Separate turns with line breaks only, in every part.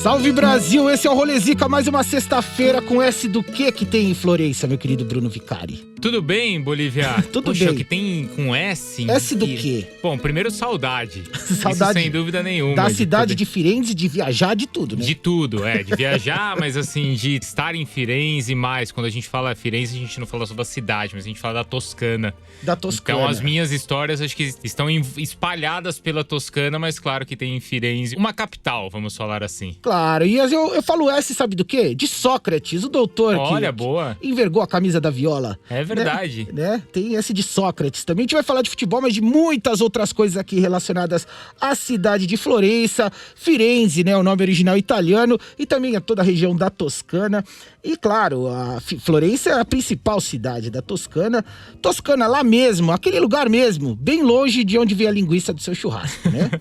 Salve Brasil, esse é o Rolezica, mais uma sexta-feira com S do que tem em Florença, meu querido Bruno Vicari?
Tudo bem, Bolívia?
Tudo
Poxa,
bem.
O que tem com S?
S do quê?
Bom, primeiro saudade.
Saudade
Isso sem dúvida nenhuma.
Da cidade
poder...
de Firenze, de viajar, de tudo, né?
De tudo, de viajar, mas assim, de estar em Firenze mais. Quando a gente fala Firenze, a gente não fala sobre a cidade, mas a gente fala da Toscana.
Da Toscana.
Então as minhas histórias acho que estão espalhadas pela Toscana, mas claro que tem em Firenze uma capital, vamos falar assim.
Claro, e eu falo S, sabe do quê? De Sócrates, o doutor
Olha,
que
boa.
envergou a camisa da viola.
É verdade.
Né? Tem esse de Sócrates também. A gente vai falar de futebol, mas de muitas outras coisas aqui relacionadas à cidade de Florença, Firenze, né? O nome original italiano, e também a toda a região da Toscana. E claro, a Florença é a principal cidade da Toscana. Toscana lá mesmo, aquele lugar mesmo, bem longe de onde vem a linguiça do seu churrasco, né?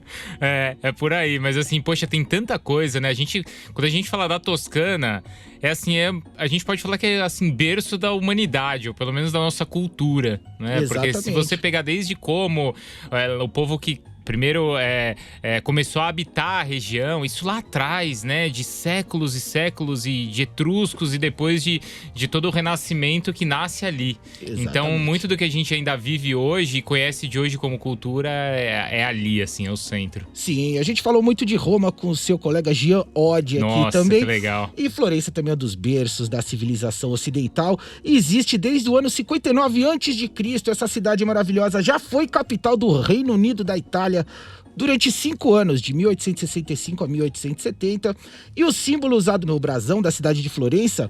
É por aí, mas assim, poxa, tem tanta coisa, né? Quando a gente fala da Toscana, a gente pode falar que é assim, berço da humanidade, ou pelo menos da nossa cultura, né?
Exatamente.
Porque se você pegar desde como o povo que primeiro começou a habitar a região, isso lá atrás, né? De séculos e séculos, e de etruscos, e depois de todo o renascimento que nasce ali.
Exatamente.
Então, muito do que a gente ainda vive hoje e conhece de hoje como cultura é ali, assim, é o centro.
Sim, a gente falou muito de Roma com o seu colega Jean Oddi aqui também.
Que legal.
E Florença também é um dos berços da civilização ocidental. E existe desde o ano 59 a.C. Essa cidade maravilhosa já foi capital do Reino Unido da Itália durante 5 anos, de 1865 a 1870. E o símbolo usado no brasão da cidade de Florença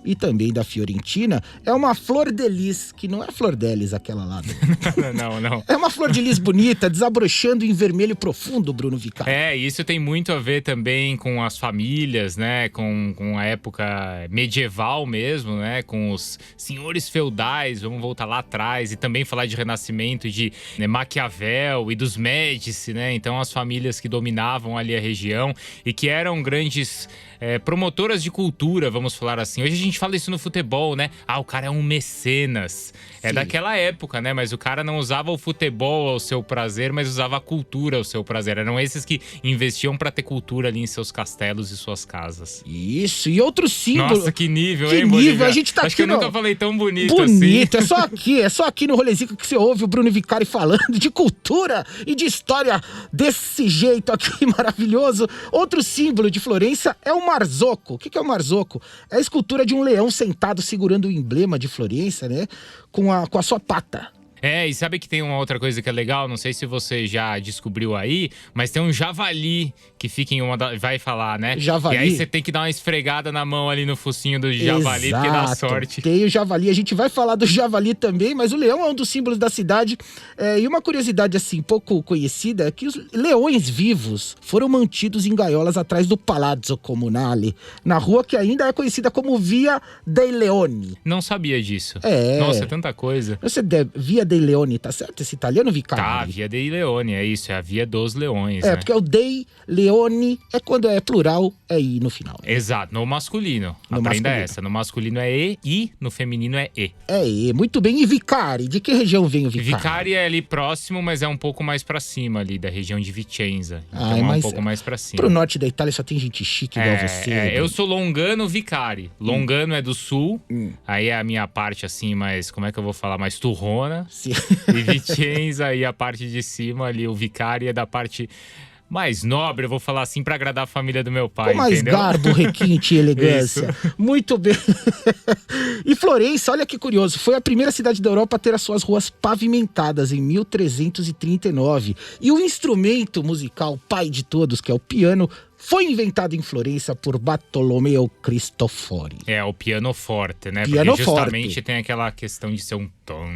e também da Fiorentina é uma flor de lis, que não é flor delis aquela lá.
Não.
É uma flor de lis bonita, desabrochando em vermelho profundo, Bruno Vicari.
Isso tem muito a ver também com as famílias, né? Com a época medieval mesmo, né? Com os senhores feudais, vamos voltar lá atrás. E também falar de Renascimento, de Maquiavel e dos Médici, né? Então as famílias que dominavam ali a região e que eram grandes promotoras de cultura, vamos falar assim. Hoje a gente fala isso no futebol, né? O cara é um mecenas. É
Sim.
daquela época, né? Mas o cara não usava o futebol ao seu prazer, mas usava a cultura ao seu prazer. Eram esses que investiam pra ter cultura ali em seus castelos e suas casas.
Isso, e outro símbolo...
Nossa, que nível,
que
hein,
nível,
Bolívia?
a gente tá
Acho
aqui
que eu nunca falei tão bonito
Bonito,
assim.
é só aqui no Rolezica que você ouve o Bruno Vicari falando de cultura e de história desse jeito aqui maravilhoso. Outro símbolo de Florença é o Marzocco. O que é o Marzocco? É a escultura de um leão sentado segurando o emblema de Florença, né? Com a sua pata.
E sabe que tem uma outra coisa que é legal? Não sei se você já descobriu aí, mas tem um javali que fica em vai falar, né?
Javali.
E aí você tem que dar uma esfregada na mão ali no focinho do javali,
Exato.
porque dá sorte.
Tem o javali, a gente vai falar do javali também, mas o leão é um dos símbolos da cidade. E uma curiosidade, assim, pouco conhecida, é que os leões vivos foram mantidos em gaiolas atrás do Palazzo Comunale, na rua que ainda é conhecida como Via dei Leoni.
Não sabia disso.
Nossa,
é tanta coisa.
Via dei Leoni, tá certo? Esse italiano, Vicari?
Tá, Via dei Leoni, é isso, é a Via dos Leões, né?
Porque o dei Leoni é quando é plural, é I no final.
Exato, no masculino.
No
Aprenda
masculino.
essa. No masculino é I, no feminino é E.
É E, muito bem. E Vicari? De que região vem o Vicari?
Vicari é ali próximo, mas é um pouco mais pra cima ali, da região de Vicenza. Então é um pouco mais pra cima.
Pro norte da Itália só tem gente chique igual você.
Eu sou Longano Vicari. Longano é do sul, aí é a minha parte assim, mais, como é que eu vou falar? Mais turrona.
Sim.
E Vicenza, aí a parte de cima ali, o Vicari é da parte mais nobre, eu vou falar assim, pra agradar a família do meu pai,
com mais
entendeu?
garbo, requinte e elegância. Muito bem. E Florença, olha que curioso, foi a primeira cidade da Europa a ter as suas ruas pavimentadas em 1339. E o instrumento musical pai de todos, que é o piano, foi inventado em Florença por Bartolomeo Cristofori.
O pianoforte, né?
Pianoforte.
Porque justamente tem aquela questão de ser um tom.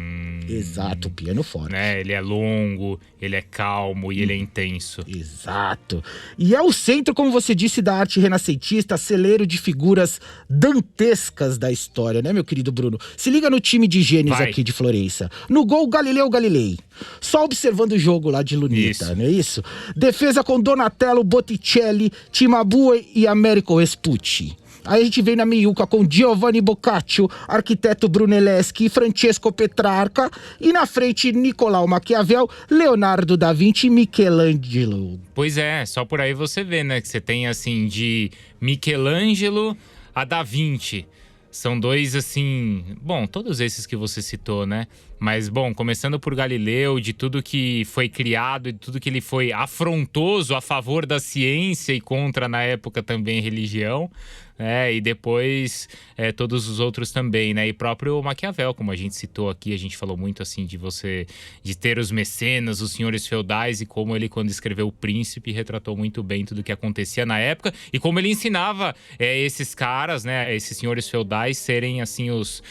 Exato, o pianoforte.
Né? Ele é longo, ele é calmo e ele é intenso.
Exato. E é o centro, como você disse, da arte renascentista, celeiro de figuras dantescas da história, né, meu querido Bruno? Se liga no time de gênios aqui de Florença. No gol, Galileu Galilei. Só observando o jogo lá de Lunita, não é isso? Defesa com Donatello, Botticelli, Cimabue e Americo Vespucci. Aí a gente vem na meiuca com Giovanni Boccaccio, arquiteto Brunelleschi e Francesco Petrarca. E na frente, Nicolau Maquiavel, Leonardo da Vinci e Michelangelo.
Pois é, só por aí você vê, né? Que você tem, assim, de Michelangelo a Da Vinci. São dois, assim... Bom, todos esses que você citou, né? Mas, bom, começando por Galileu, de tudo que foi criado e de tudo que ele foi afrontoso a favor da ciência e contra, na época, também religião, né? E depois todos os outros também, né? E próprio Maquiavel, como a gente citou aqui, a gente falou muito, assim, de ter os mecenas, os senhores feudais, e como ele, quando escreveu O Príncipe, retratou muito bem tudo que acontecia na época e como ele ensinava esses caras, né? Esses senhores feudais serem, assim, os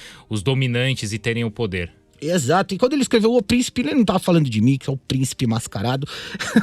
dominantes e terem o poder.
Exato, e quando ele escreveu O Príncipe, ele não estava falando de mim, que é o príncipe mascarado.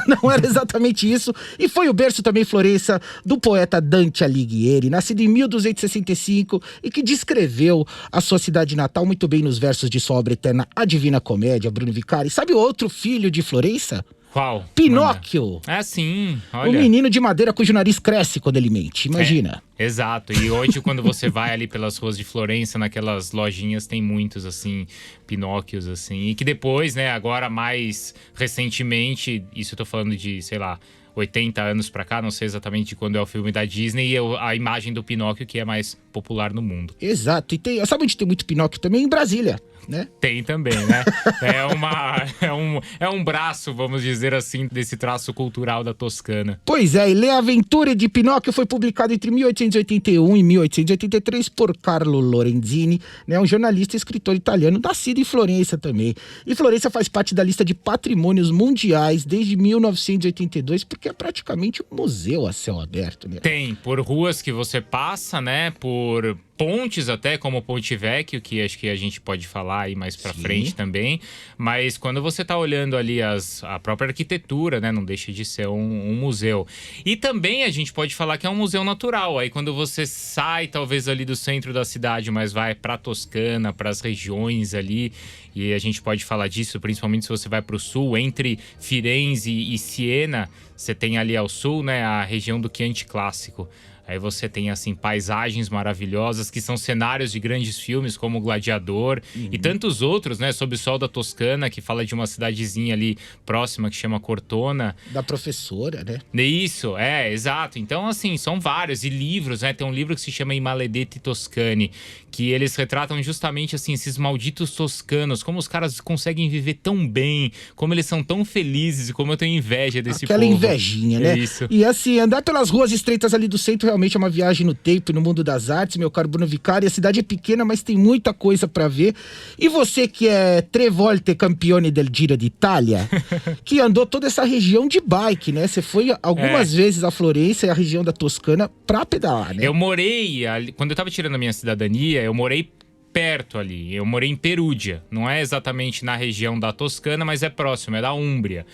Não era exatamente isso. E foi o berço também, Florença, do poeta Dante Alighieri, nascido em 1265 e que descreveu a sua cidade natal muito bem nos versos de sua obra eterna A Divina Comédia, Bruno Vicari. Sabe o outro filho de Florença?
Qual?
Pinóquio.
Ah, sim, olha.
O menino de madeira cujo nariz cresce quando ele mente, imagina.
Exato, e hoje quando você vai ali pelas ruas de Florença, naquelas lojinhas, tem muitos, assim, Pinóquios, assim. E que depois, né, agora mais recentemente, isso eu tô falando de, sei lá, 80 anos pra cá, não sei exatamente de quando é o filme da Disney, e a imagem do Pinóquio que é mais popular no mundo.
Exato, e sabe onde tem muito Pinóquio também? Em Brasília, né?
Tem também, né? É um braço, vamos dizer assim, desse traço cultural da Toscana.
Pois é, e Le Avventure de Pinóquio foi publicado entre 1881 e 1883 por Carlo Lorenzini, né, um jornalista e escritor italiano, nascido em Florença também. E Florença faz parte da lista de patrimônios mundiais desde 1982, porque é praticamente um museu a céu aberto, né?
Tem, por ruas que você passa, né, por pontes até, como o Ponte Vecchio, que acho que a gente pode falar aí mais pra frente também. Mas quando você tá olhando ali a própria arquitetura, né, não deixa de ser um museu. E também a gente pode falar que é um museu natural. Aí quando você sai, talvez ali do centro da cidade, mas vai pra Toscana, pras regiões ali, e a gente pode falar disso, principalmente se você vai pro sul, entre Firenze e Siena, você tem ali ao sul, né, a região do Chianti Clássico. Aí você tem, assim, paisagens maravilhosas, que são cenários de grandes filmes, como o Gladiador, e tantos outros, né? Sob o Sol da Toscana, que fala de uma cidadezinha ali próxima, que chama Cortona.
Da professora, né?
Isso, exato. Então, assim, são vários. E livros, né? Tem um livro que se chama I Maledetti Toscani, que eles retratam justamente, assim, esses malditos toscanos, como os caras conseguem viver tão bem, como eles são tão felizes e como eu tenho inveja desse
Aquela
povo.
invejinha, né?
Isso.
E assim, andar pelas ruas estreitas ali do centro realmente é uma viagem no tempo e no mundo das artes, meu caro Bruno Vicari. A cidade é pequena, mas tem muita coisa pra ver. E você que é 3 volte campione del Giro d'Italia, que andou toda essa região de bike, né? Você foi algumas vezes a Florença e a região da Toscana pra pedalar, né?
Eu morei ali, quando eu tava tirando a minha cidadania, eu morei perto ali. Eu morei em Perúdia. Não é exatamente na região da Toscana, mas é próximo, é da Úmbria.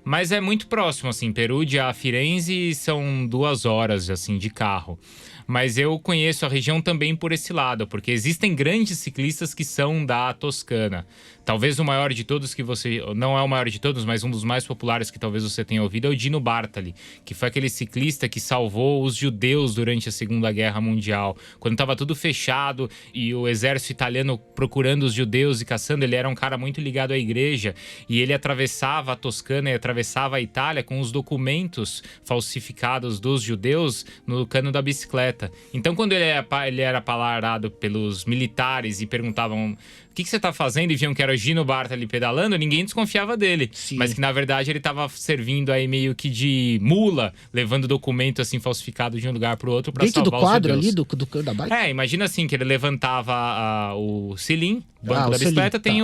Mas é muito próximo, assim, Perúdia a Firenze são 2 horas, assim, de carro. Mas eu conheço a região também por esse lado, porque existem grandes ciclistas que são da Toscana. Talvez o maior de todos que você... Não é o maior de todos, mas um dos mais populares que talvez você tenha ouvido é o Dino Bartali, que foi aquele ciclista que salvou os judeus durante a Segunda Guerra Mundial. Quando estava tudo fechado e o exército italiano procurando os judeus e caçando, ele era um cara muito ligado à igreja. E ele atravessava a Toscana e atravessava a Itália com os documentos falsificados dos judeus no cano da bicicleta. Então, quando ele era palarado pelos militares e perguntavam o que você tá fazendo, e viam que era o Gino Bartali pedalando, ninguém desconfiava dele.
Sim.
Mas que, na verdade, ele tava servindo aí meio que de mula, levando documento, assim, falsificado de um lugar pro outro pra
Dentro
salvar
do quadro
os judeus.
ali, do cano da bike?
Imagina assim, que ele levantava o cilim, banco
o
da bicicleta,
selim,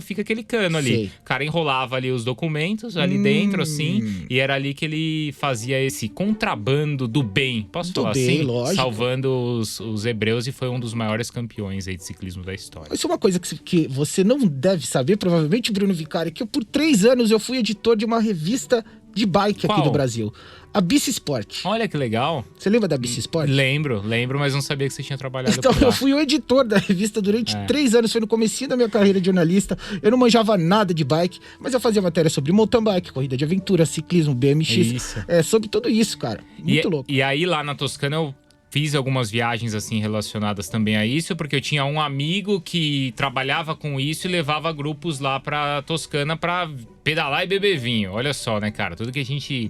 fica aquele cano ali.
Sei.
O cara enrolava ali os documentos ali dentro, assim, e era ali que ele fazia esse contrabando do bem, posso
Do
falar
bem,
assim?
lógico.
Salvando os hebreus, e foi um dos maiores campeões aí de ciclismo da história.
Isso é uma coisa que você não deve saber, provavelmente, Bruno Vicari, que por 3 anos eu fui editor de uma revista de bike aqui
Qual?
do Brasil. A Bici Sport.
Olha que legal.
Você lembra da Bici Sport?
Lembro, mas não sabia que você tinha trabalhado
Então,
por lá.
eu fui o editor da revista durante 3 anos, foi no comecinho da minha carreira de jornalista. Eu não manjava nada de bike, mas eu fazia matéria sobre mountain bike, corrida de aventura, ciclismo, BMX.
Isso.
Sobre tudo isso, cara. Muito louco.
E aí, lá na Toscana, eu fiz algumas viagens assim relacionadas também a isso, porque eu tinha um amigo que trabalhava com isso e levava grupos lá pra Toscana pra pedalar e beber vinho. Olha só, né, cara? Tudo que a gente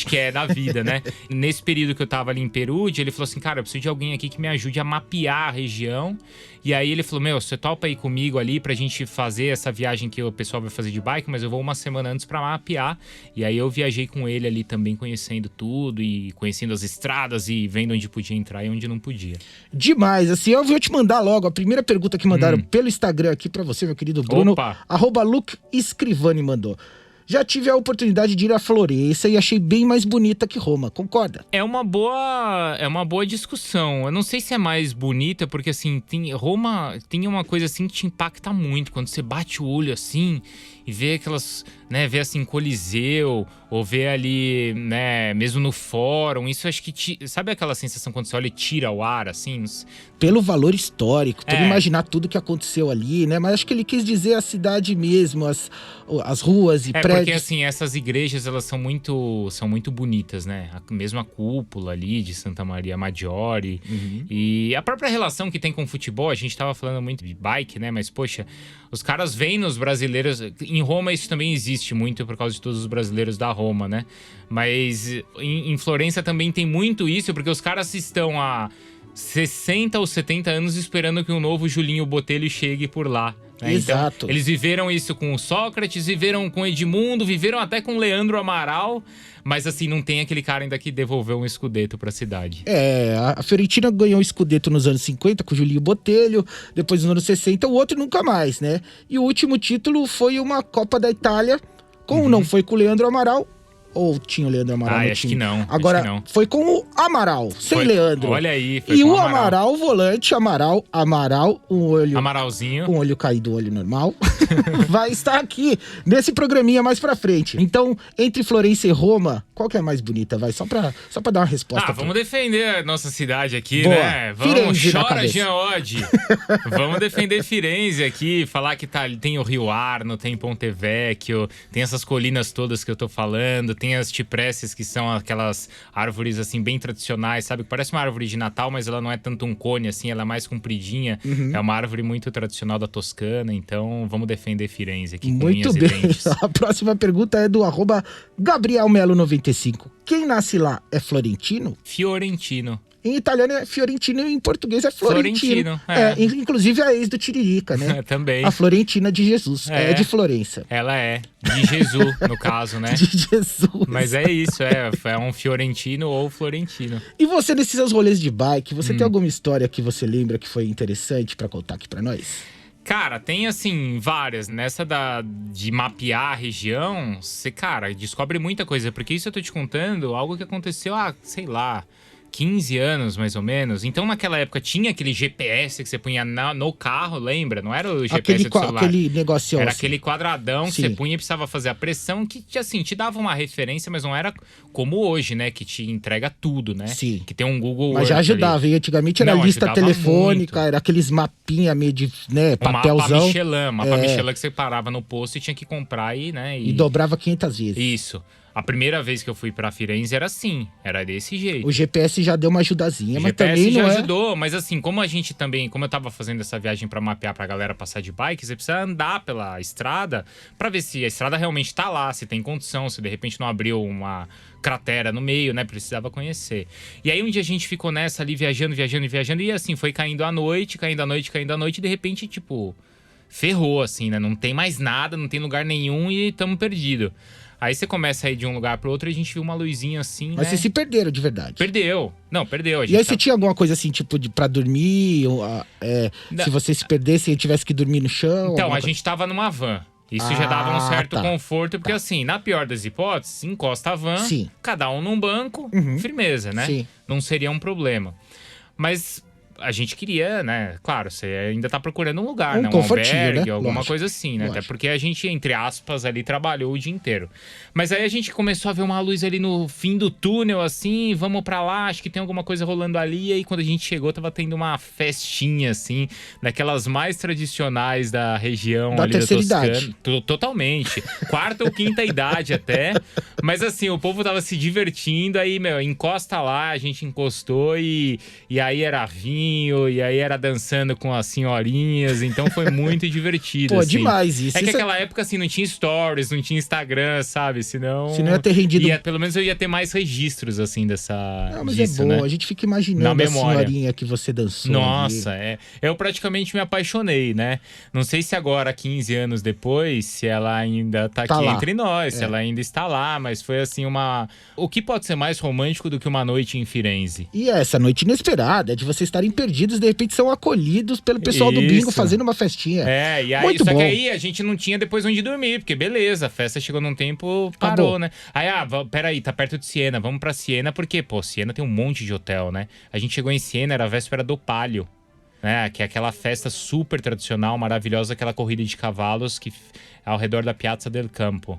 quer da vida, né? Nesse período que eu tava ali em Perugia, ele falou assim, cara, eu preciso de alguém aqui que me ajude a mapear a região. E aí ele falou, meu, você topa ir comigo ali pra gente fazer essa viagem que o pessoal vai fazer de bike, mas eu vou uma semana antes pra mapear. E aí eu viajei com ele ali também, conhecendo tudo e conhecendo as estradas e vendo onde podia entrar e onde não podia.
Demais, assim, eu vou te mandar logo a primeira pergunta que mandaram pelo Instagram aqui pra você, meu querido Bruno.
Opa.
@Luke Escrivani mandou. Já tive a oportunidade de ir a Florença e achei bem mais bonita que Roma, concorda?
É uma boa discussão. Eu não sei se é mais bonita, porque assim, Roma tem uma coisa assim que te impacta muito. Quando você bate o olho assim e vê aquelas, né, vê assim, Coliseu, ou vê ali, né, mesmo no fórum, isso acho que, sabe aquela sensação quando você olha e tira o ar, assim?
Pelo valor histórico, tem que imaginar tudo que aconteceu ali, né? Mas acho que ele quis dizer a cidade mesmo, as ruas e prédios.
Porque assim, essas igrejas, elas são muito bonitas, né? Mesmo a cúpula ali de Santa Maria Maggiore. E a própria relação que tem com o futebol, a gente tava falando muito de bike, né? Mas, poxa, os caras veem nos brasileiros... Em Roma isso também existe muito por causa de todos os brasileiros da Roma, né? Mas em Florença também tem muito isso, porque os caras estão há 60 ou 70 anos esperando que um novo Julinho Botelho chegue por lá. Né?
Exato.
Então, eles viveram isso com o Sócrates, viveram com Edmundo, viveram até com Leandro Amaral, mas assim, não tem aquele cara ainda que devolveu um escudeto pra cidade.
A Fiorentina ganhou o escudeto nos anos 50 com o Julinho Botelho, depois nos anos 60 o outro nunca mais, né? E o último título foi uma Copa da Itália, não foi com o Leandro Amaral, ou tinha o Leandro Amaral no time?
Acho que não.
Agora,
acho que não.
foi com o Amaral, sem Leandro.
Olha aí, foi
e
com
o Amaral, volante, Amaral, um olho...
Amaralzinho.
Um olho caído, olho normal. Vai estar aqui, nesse programinha mais pra frente. Então, entre Florença e Roma, qual que é a mais bonita? Vai, só pra dar uma resposta.
Vamos defender a nossa cidade aqui,
Boa.
né? Vamos,
Firenze na
chora,
cabeça.
Jean Oddi. Vamos defender Firenze aqui, falar que tem o Rio Arno, tem Ponte Vecchio, tem essas colinas todas que eu tô falando, tem as cipresses que são aquelas árvores assim bem tradicionais, sabe? Parece uma árvore de Natal, mas ela não é tanto um cone assim, ela é mais compridinha. É uma árvore muito tradicional da Toscana, então vamos defender Firenze aqui com
Muito
unhas e
bem.
dentes.
A próxima pergunta é do @GabrielMelo95. Quem nasce lá é florentino?
Fiorentino.
Em italiano é fiorentino e em português é florentino. Inclusive a ex do Tiririca, né?
Também.
A Florentina de Jesus. É de Florença.
Ela é. De Jesus, no caso, né?
De Jesus.
Mas é isso, é um fiorentino ou florentino.
E você, nesses seus rolês de bike, você tem alguma história que você lembra que foi interessante pra contar aqui pra nós?
Cara, tem assim, várias. Nessa de mapear a região, você, cara, descobre muita coisa. Porque isso eu tô te contando, algo que aconteceu há, sei lá, 15 anos, mais ou menos. Então, naquela época, tinha aquele GPS que você punha no carro, lembra? Não era o GPS do celular.
Aquele negócio
Era
assim.
aquele quadradão que você punha e precisava fazer a pressão, que, assim, te dava uma referência, mas não era como hoje, né? Que te entrega tudo, né?
Sim.
Que tem um Google
Mas já
Earth
ajudava,
ali.
hein? Antigamente era
Não,
lista
ajudava
telefônica,
muito.
era aqueles mapinha meio de, né, papelzão.
Mapa Michelin que você parava no posto e tinha que comprar
E dobrava 500 vezes.
Isso. A primeira vez que eu fui pra Firenze era assim, era desse jeito.
O GPS já deu uma ajudazinha, mas
GPS
também
já
não
ajudou, mas assim, como eu tava fazendo essa viagem pra mapear pra galera passar de bike, você precisa andar pela estrada pra ver se a estrada realmente tá lá, se tem condição, se de repente não abriu uma cratera no meio, né? Precisava conhecer. E aí um dia a gente ficou nessa ali, viajando, e assim, foi caindo a noite, e de repente, tipo, ferrou, assim, né? Não tem mais nada, não tem lugar nenhum e tamo perdido. Aí você começa a ir de um lugar pro outro e a gente viu uma luzinha assim,
Mas
né?
vocês se perderam de verdade.
Perdeu. Não, perdeu.
E aí você tinha alguma coisa assim, tipo, pra dormir? Se você se perdesse e tivesse que dormir no chão?
Então, a gente tava numa van. Isso já dava um certo conforto, porque assim, na pior das hipóteses, encosta a van, cada um num banco, firmeza, né?
Sim.
Não seria um problema. Mas a gente queria, né? Claro, você ainda tá procurando um lugar,
Um
né? Um
confortinho,
albergue,
né?
alguma
Lógico,
coisa assim, né? Até
lógico.
porque a gente, entre aspas, ali trabalhou o dia inteiro. Mas aí a gente começou a ver uma luz ali no fim do túnel, assim, vamos pra lá, acho que tem alguma coisa rolando ali. E aí quando a gente chegou, tava tendo uma festinha, assim, daquelas mais tradicionais da região
Da
ali da
terceira
Toscana.
idade.
Totalmente. Quarta ou quinta idade até. Mas assim, o povo tava se divertindo, aí, meu, encosta lá, a gente encostou e aí era vinho, e aí era dançando com as senhorinhas, então foi muito divertido,
Pô,
assim.
demais isso.
É que
Isso
aquela época, assim, não tinha stories, não tinha Instagram, sabe?
Se não ia ter rendido.
Pelo menos eu ia ter mais registros, assim,
Não, mas
disso,
é bom.
né?
A gente fica
Na
imaginando a
memória.
senhorinha que você dançou.
Nossa,
ali.
eu praticamente me apaixonei, né? Não sei se agora, 15 anos depois, se ela ainda tá
Tá
aqui
lá.
entre nós, se
É.
ela ainda está lá, mas foi assim O que pode ser mais romântico do que uma noite em Firenze?
E essa noite inesperada, é de vocês estarem perdidos, de repente são acolhidos pelo pessoal do bingo
Isso.
fazendo uma festinha.
E aí,
Muito
só
bom.
que aí a gente não tinha depois onde dormir, porque beleza, a festa chegou num tempo, parou,
Acabou.
né? Aí, peraí, tá perto de Siena, vamos pra Siena, porque, pô, Siena tem um monte de hotel, né? A gente chegou em Siena, era a véspera do Palio, né? Que é aquela festa super tradicional, maravilhosa, aquela corrida de cavalos que ao redor da Piazza del Campo.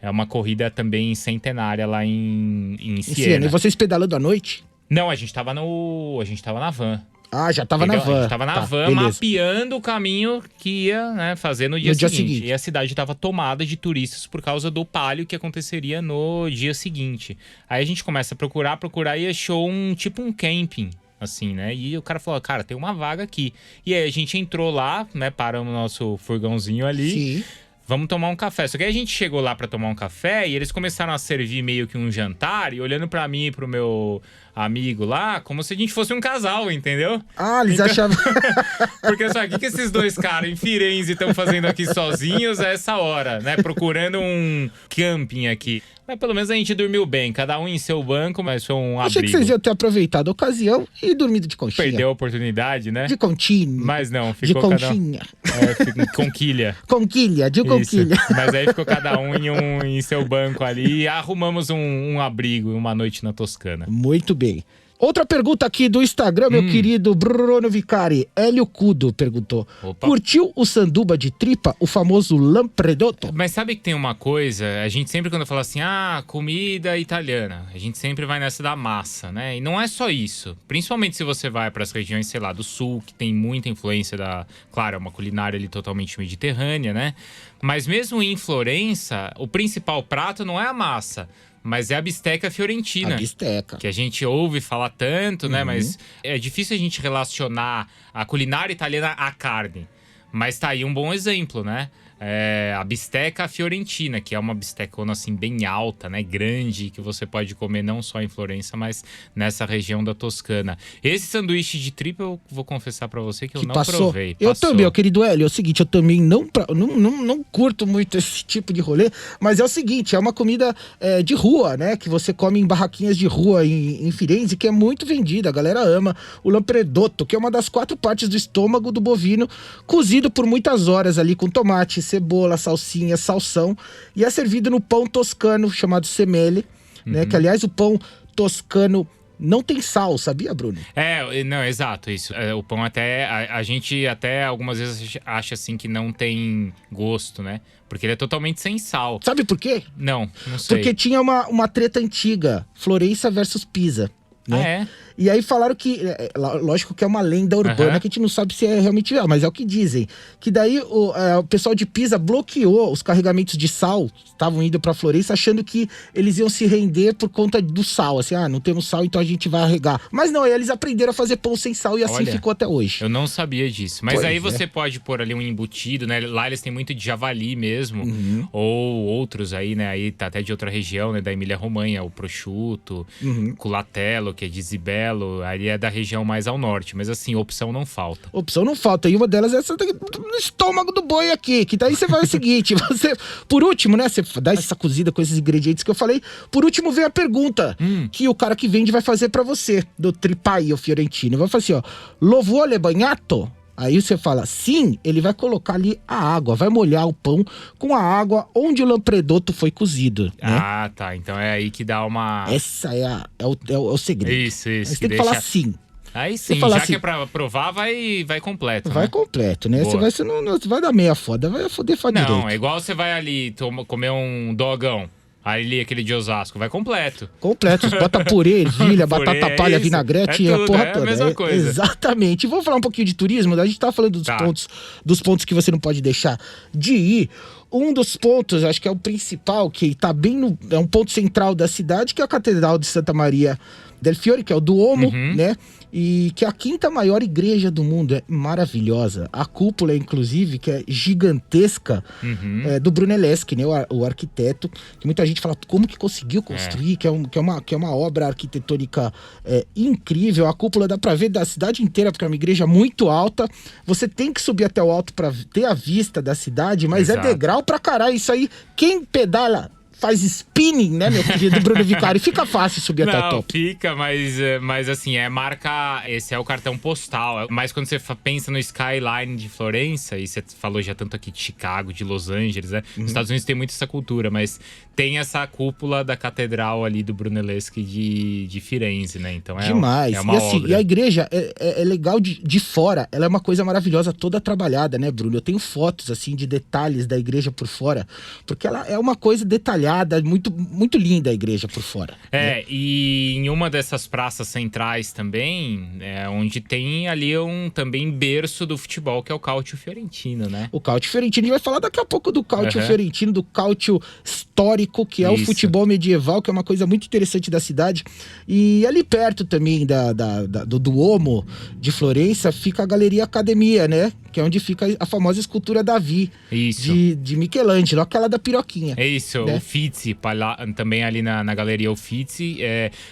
É uma corrida também centenária lá em
Em Siena.
Siena.
E vocês pedalando à noite?
Não, a gente tava na van.
Ah, já tava na
Entendeu? A
van.
gente tava na
Tá,
van,
beleza.
mapeando o caminho que ia, né, fazer no dia seguinte. E a cidade tava tomada de turistas por causa do palio que aconteceria no dia seguinte. Aí a gente começa a procurar e achou um camping, assim, né? E o cara falou, cara, tem uma vaga aqui. E aí a gente entrou lá, né, paramos o nosso furgãozinho ali.
Sim.
Vamos tomar um café. Só que aí a gente chegou lá pra tomar um café e eles começaram a servir meio que um jantar e olhando pra mim e pro meu amigo lá, como se a gente fosse um casal, entendeu?
Ah, eles achavam.
Porque só o que esses dois caras em Firenze estão fazendo aqui sozinhos a essa hora, né? Procurando um camping aqui. Mas pelo menos a gente dormiu bem, cada um em seu banco, mas foi um
Achei que
abrigo.
vocês iam ter aproveitado a ocasião e dormido de conchinha.
Perdeu a oportunidade, né?
De conchinha.
Mas não,
De
ficou cada um...
conchinha.
Conquilha.
Conquilha, de
Isso.
conquilha.
Mas aí ficou cada um em seu banco ali e arrumamos um abrigo, uma noite na Toscana.
Muito bem. Outra pergunta aqui do Instagram, meu querido Bruno Vicari. Hélio Cudo perguntou.
Opa.
Curtiu o sanduba de tripa, o famoso lampredotto?
Mas sabe que tem uma coisa, a gente sempre quando fala assim, comida italiana, a gente sempre vai nessa da massa, né? E não é só isso. Principalmente se você vai para as regiões, sei lá, do sul, que tem muita influência claro, é uma culinária ali totalmente mediterrânea, né? Mas mesmo em Florença, o principal prato não é a massa, mas é a bisteca fiorentina.
A bisteca.
Que a gente ouve falar tanto, né? Mas é difícil a gente relacionar a culinária italiana à carne. Mas tá aí um bom exemplo, né? A bisteca fiorentina, que é uma bistecona assim bem alta, né? Grande, que você pode comer não só em Florença, mas nessa região da Toscana. Esse sanduíche de tripa, eu vou confessar pra você que eu não provei.
Eu
Passou.
também, meu querido Hélio, é o seguinte, eu também não curto muito esse tipo de rolê, mas é o seguinte, é uma comida de rua, né, que você come em barraquinhas de rua em Firenze, que é muito vendida, a galera ama, o lampredotto, que é uma das 4 partes do estômago do bovino, cozido por muitas horas ali com tomate, cebola, salsinha, salsão, e é servido no pão toscano chamado semele, né, que aliás o pão toscano não tem sal, sabia, Bruno?
Não, exato, isso. O pão até, a gente até algumas vezes acha assim que não tem gosto, né? Porque ele é totalmente sem sal.
Sabe por quê?
Não sei.
Porque tinha uma treta antiga, Florença versus Pisa, né? E aí falaram que, lógico que é uma lenda urbana, que a gente não sabe se é realmente real, mas é o que dizem. Que daí o pessoal de Pisa bloqueou os carregamentos de sal, estavam indo pra Florença, achando que eles iam se render por conta do sal. Assim, não temos sal, então a gente vai arregar. Mas não, aí eles aprenderam a fazer pão sem sal e assim
Olha,
ficou até hoje.
Eu não sabia disso. Mas
Pois
aí
é.
você pode pôr ali um embutido, né? Lá eles têm muito de javali mesmo. Ou outros aí, né? Aí tá até de outra região, né? Da Emília-Romanha, o prosciutto, culatello, que é de Zibello. Aí é da região mais ao norte. Mas assim, opção não falta.
Opção não falta. E uma delas é essa no estômago do boi aqui. Que daí você vai o seguinte: por último, né? Você dá essa cozida com esses ingredientes que eu falei. Por último, vem a pergunta que o cara que vende vai fazer pra você, do tripaio fiorentino. Vai falar assim: lo vuole bagnato? Aí você fala, sim, ele vai colocar ali a água, vai molhar o pão com a água onde o lampredotto foi cozido, né?
Ah, tá. Então é aí que dá uma...
Essa é o segredo.
Isso.
Mas
Que
tem que
deixa...
falar sim.
Aí sim,
falar
já
assim,
que é pra provar, vai completo,
vai
né?
completo, né?
Boa.
Você não vai dar meia foda, vai foder direito.
Não, é igual você vai ali comer um dogão. Ali, aquele de Osasco, vai completo.
Completo, você bota purê, ervilha,
Purê,
batata palha,
é isso.
vinagrete,
É
a
tudo,
porra
é a
toda.
mesma coisa.
Exatamente. E vamos falar um pouquinho de turismo, a gente tá falando dos pontos que você não pode deixar de ir. Um dos pontos, acho que é o principal, que tá bem é um ponto central da cidade, que é a Catedral de Santa Maria del Fiore, que é o Duomo, né? E que é a quinta maior igreja do mundo, é maravilhosa. A cúpula, inclusive, que é gigantesca, é do Brunelleschi, né? O arquiteto, que muita gente fala como que conseguiu construir, que é uma obra arquitetônica incrível. A cúpula dá pra ver da cidade inteira, porque é uma igreja muito alta. Você tem que subir até o alto pra ter a vista da cidade, mas
Exato.
é degrau pra caralho. Isso aí, quem pedala faz spinning, né, meu querido Bruno Vicari? Fica fácil subir até o topo.
Fica, mas assim, esse é o cartão postal. Mas quando você pensa no skyline de Florença, e você falou já tanto aqui de Chicago, de Los Angeles, né? Nos Estados Unidos tem muito essa cultura, mas tem essa cúpula da catedral ali do Brunelleschi de Firenze, né? Então
Demais.
É uma
e assim,
obra.
e a igreja é legal de fora, ela é uma coisa maravilhosa, toda trabalhada, né, Bruno? Eu tenho fotos, assim, de detalhes da igreja por fora, porque ela é uma coisa detalhada, muito, muito linda a igreja por fora. Né?
E em uma dessas praças centrais também, onde tem ali também berço do futebol, que é o Calcio Fiorentino, né?
O Calcio Fiorentino, a gente vai falar daqui a pouco do Calcio Fiorentino, do Calcio histórico, que é o futebol medieval, que é uma coisa muito interessante da cidade. E ali perto também do Duomo de Florença fica a Galeria Academia, né? Que é onde fica a famosa escultura Davi, de Michelangelo, aquela da piroquinha.
É isso, né? O Uffizi, também ali na Galeria Uffizi,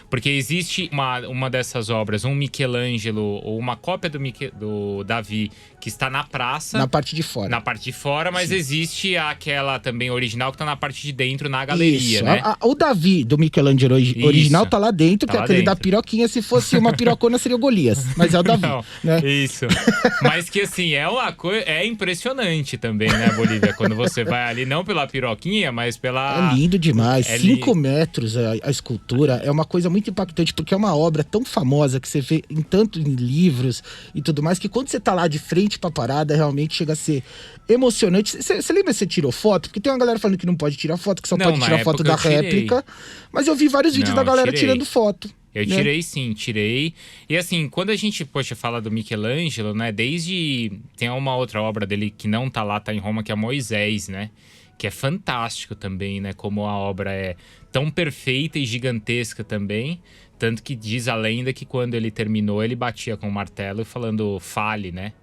porque existe uma dessas obras, um Michelangelo, ou uma cópia do Davi, que está na praça.
Na parte de fora.
Na parte de fora, mas existe aquela também original que está na parte de dentro, na galeria,
isso.
né?
O Davi do Michelangelo original tá lá dentro, que é aquele da piroquinha. Se fosse uma pirocona, seria o Golias. Mas é o Davi.
Não,
né?
Isso. Mas que assim, é impressionante também, né, Bolívia? Quando você vai ali, não pela piroquinha, mas pela...
É lindo demais. 5 metros a escultura. É uma coisa muito impactante, porque é uma obra tão famosa que você vê tanto em livros e tudo mais, que quando você tá lá de frente pra parada, realmente chega a ser emocionante. Você lembra que você tirou foto? Porque tem uma galera falando que não pode tirar foto, que só pode tirar foto da réplica. Mas eu vi vários vídeos da galera tirando foto.
Eu tirei sim, tirei. E assim, quando a gente, fala do Michelangelo, né? Tem uma outra obra dele que não tá lá, tá em Roma, que é Moisés, né? Que é fantástico também, né? Como a obra é tão perfeita e gigantesca também. Tanto que diz a lenda que quando ele terminou, ele batia com o martelo falando fale, né?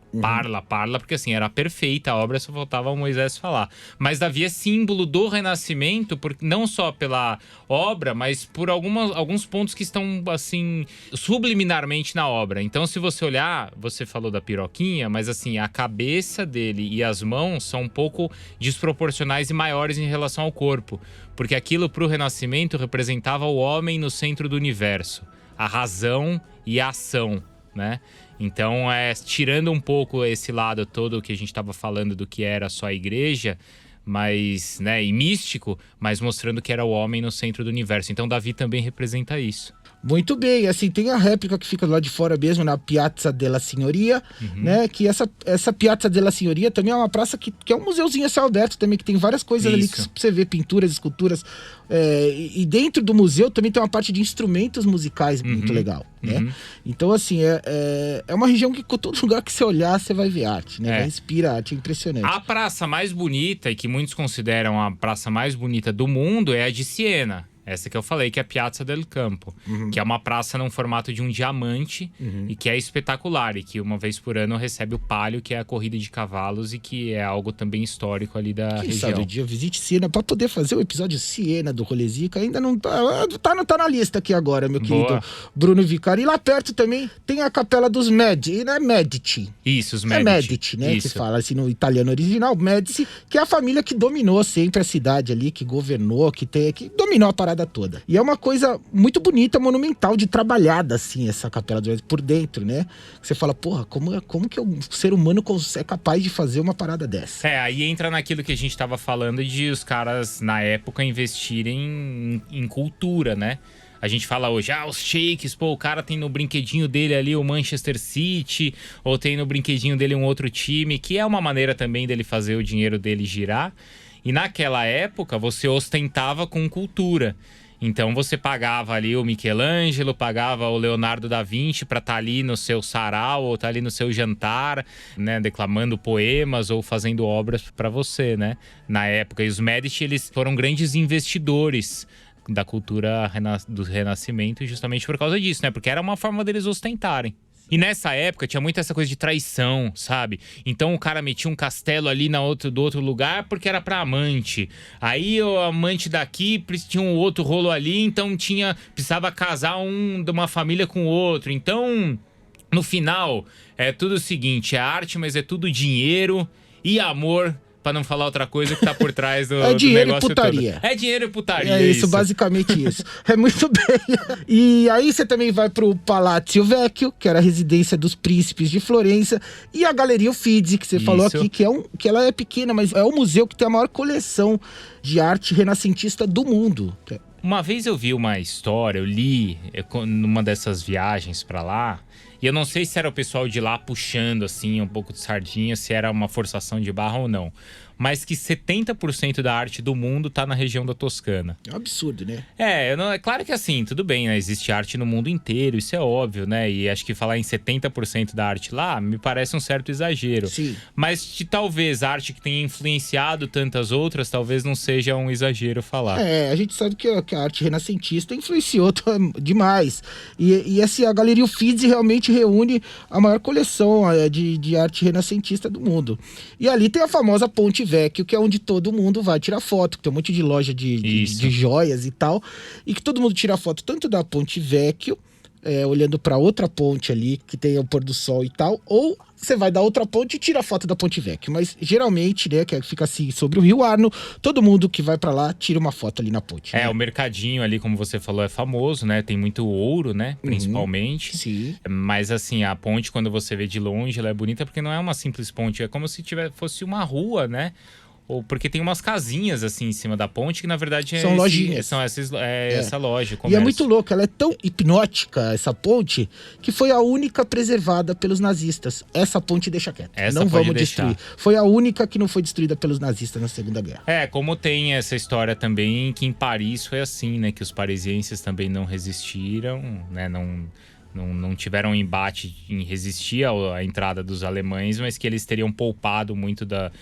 Parla, porque assim, era perfeita a obra, só faltava o Moisés falar. Mas Davi é símbolo do Renascimento, não só pela obra, mas por alguns pontos que estão, assim, subliminarmente na obra. Então, se você olhar, você falou da piroquinha, mas assim, a cabeça dele e as mãos são um pouco desproporcionais e maiores em relação ao corpo. Porque aquilo pro Renascimento representava o homem no centro do universo. A razão e a ação, né? Então, tirando um pouco esse lado todo que a gente estava falando do que era só a igreja, mas, né, e místico, mas mostrando que era o homem no centro do universo. Então, Davi também representa isso.
Muito bem, assim, tem a réplica que fica lá de fora mesmo, na Piazza della Signoria, né, que essa Piazza della Signoria também é uma praça que é um museuzinho a céu aberto também, que tem várias coisas ali que você vê, pinturas, esculturas, e dentro do museu também tem uma parte de instrumentos musicais muito legal, né? Então, assim, é uma região que, com todo lugar que você olhar, você vai ver arte, né? Respira arte, é impressionante.
A praça mais bonita, e que muitos consideram a praça mais bonita do mundo, é a de Siena. Essa que eu falei, que é a Piazza del Campo, que é uma praça num formato de um diamante e que é espetacular, e que uma vez por ano recebe o Palio, que é a corrida de cavalos, e que é algo também histórico ali da região. Quem sabe
um dia eu visite Siena para poder fazer o episódio Siena do Rolezica, ainda não tá na lista aqui agora, meu querido Bruno Vicari. E lá perto também tem a Capela dos Medici, né? Medici.
Isso, os Medici.
É Medici, né? Isso. Que fala assim no italiano original, Medici, que é a família que dominou sempre a cidade ali, que governou, que dominou a parada toda. E é uma coisa muito bonita, monumental, de trabalhada, assim, essa Capela dos Medici por dentro, né? Você fala, porra, como que o ser humano é capaz de fazer uma parada dessa?
Aí entra naquilo que a gente tava falando de os caras, na época, investirem em cultura, né? a gente fala hoje, os shakes, pô, o cara tem no brinquedinho dele ali o Manchester City, ou tem no brinquedinho dele um outro time, que é uma maneira também dele fazer o dinheiro dele girar. E naquela época, você ostentava com cultura. Então você pagava ali o Michelangelo, pagava o Leonardo da Vinci para estar ali no seu sarau ou estar ali no seu jantar, né, declamando poemas ou fazendo obras para você, né? Na época, e os Medici, eles foram grandes investidores da cultura do Renascimento justamente por causa disso, né? Porque era uma forma deles ostentarem. E nessa época tinha muito essa coisa de traição, sabe? Então o cara metia um castelo ali do outro lugar porque era pra amante. Aí o amante daqui tinha um outro rolo ali, então precisava casar um de uma família com o outro. Então, no final, é tudo o seguinte, é arte, mas é tudo dinheiro e amor. Pra não falar outra coisa que tá por trás do,
é dinheiro
do negócio
e putaria.
todo. É dinheiro e putaria.
É isso, basicamente isso. É muito bem. E aí você também vai pro Palazzo Vecchio, que era a residência dos príncipes de Florença, e a Galeria Uffizi, que você falou aqui, que ela é pequena, mas é o museu que tem a maior coleção de arte renascentista do mundo.
Uma vez eu vi uma história, eu li numa dessas viagens pra lá, e eu não sei se era o pessoal de lá puxando assim um pouco de sardinha, se era uma forçação de barra ou não, mas que 70% da arte do mundo tá na região da Toscana.
É um absurdo, né?
É claro que assim, tudo bem, né? Existe arte no mundo inteiro, isso é óbvio, né? E acho que falar em 70% da arte lá me parece um certo exagero.
Sim.
Mas talvez a arte que tenha influenciado tantas outras, talvez não seja um exagero falar.
A gente sabe que a arte renascentista influenciou demais. E assim, a Galeria Uffizi realmente reúne a maior coleção de arte renascentista do mundo. E ali tem a famosa Ponte Vecchio, que é onde todo mundo vai tirar foto, que tem um monte de loja de joias e tal, e que todo mundo tira foto tanto da Ponte Vecchio, olhando para outra ponte ali, que tem o pôr do sol e tal, ou você vai da outra ponte e tira a foto da Ponte Vecchio. Mas geralmente, né, que fica assim sobre o Rio Arno, todo mundo que vai para lá tira uma foto ali na ponte.
O mercadinho ali, como você falou, é famoso, né? Tem muito ouro, né? Principalmente.
Sim.
Mas assim, a ponte, quando você vê de longe, ela é bonita porque não é uma simples ponte. É como se fosse uma rua, né? Ou porque tem umas casinhas assim em cima da ponte que na verdade
são lojinhas.
São essa loja.
E é muito louco, ela é tão hipnótica, essa ponte, que foi a única preservada pelos nazistas. Essa ponte deixa quieta. Não vamos destruir. Foi a única que não foi destruída pelos nazistas na Segunda Guerra.
Como tem essa história também que em Paris foi assim, né? Que os parisienses também não resistiram, né? Não tiveram embate em resistir à entrada dos alemães, mas que eles teriam poupado muito da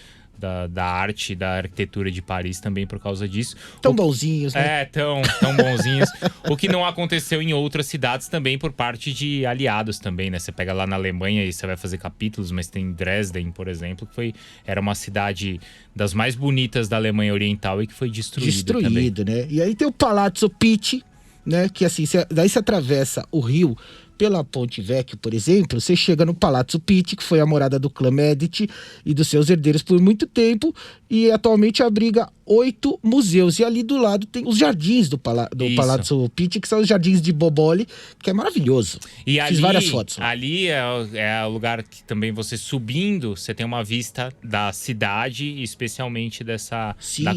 arte, da arquitetura de Paris também por causa disso.
Tão bonzinhos, né?
Tão bonzinhos. O que não aconteceu em outras cidades também por parte de aliados também, né? Você pega lá na Alemanha e você vai fazer capítulos, mas tem Dresden, por exemplo, que era uma cidade das mais bonitas da Alemanha Oriental e que foi destruída também.
Né? E aí tem o Palazzo Pitti, né? Que assim, daí você atravessa o rio pela Ponte Vecchio, por exemplo, você chega no Palazzo Pitti, que foi a morada do clã Medici e dos seus herdeiros por muito tempo, e atualmente abriga 8 museus. E ali do lado tem os jardins do Palazzo Pitti, que são os jardins de Boboli, que é maravilhoso.
E
fiz várias fotos.
Ali é o lugar que também você subindo, você tem uma vista da cidade, especialmente da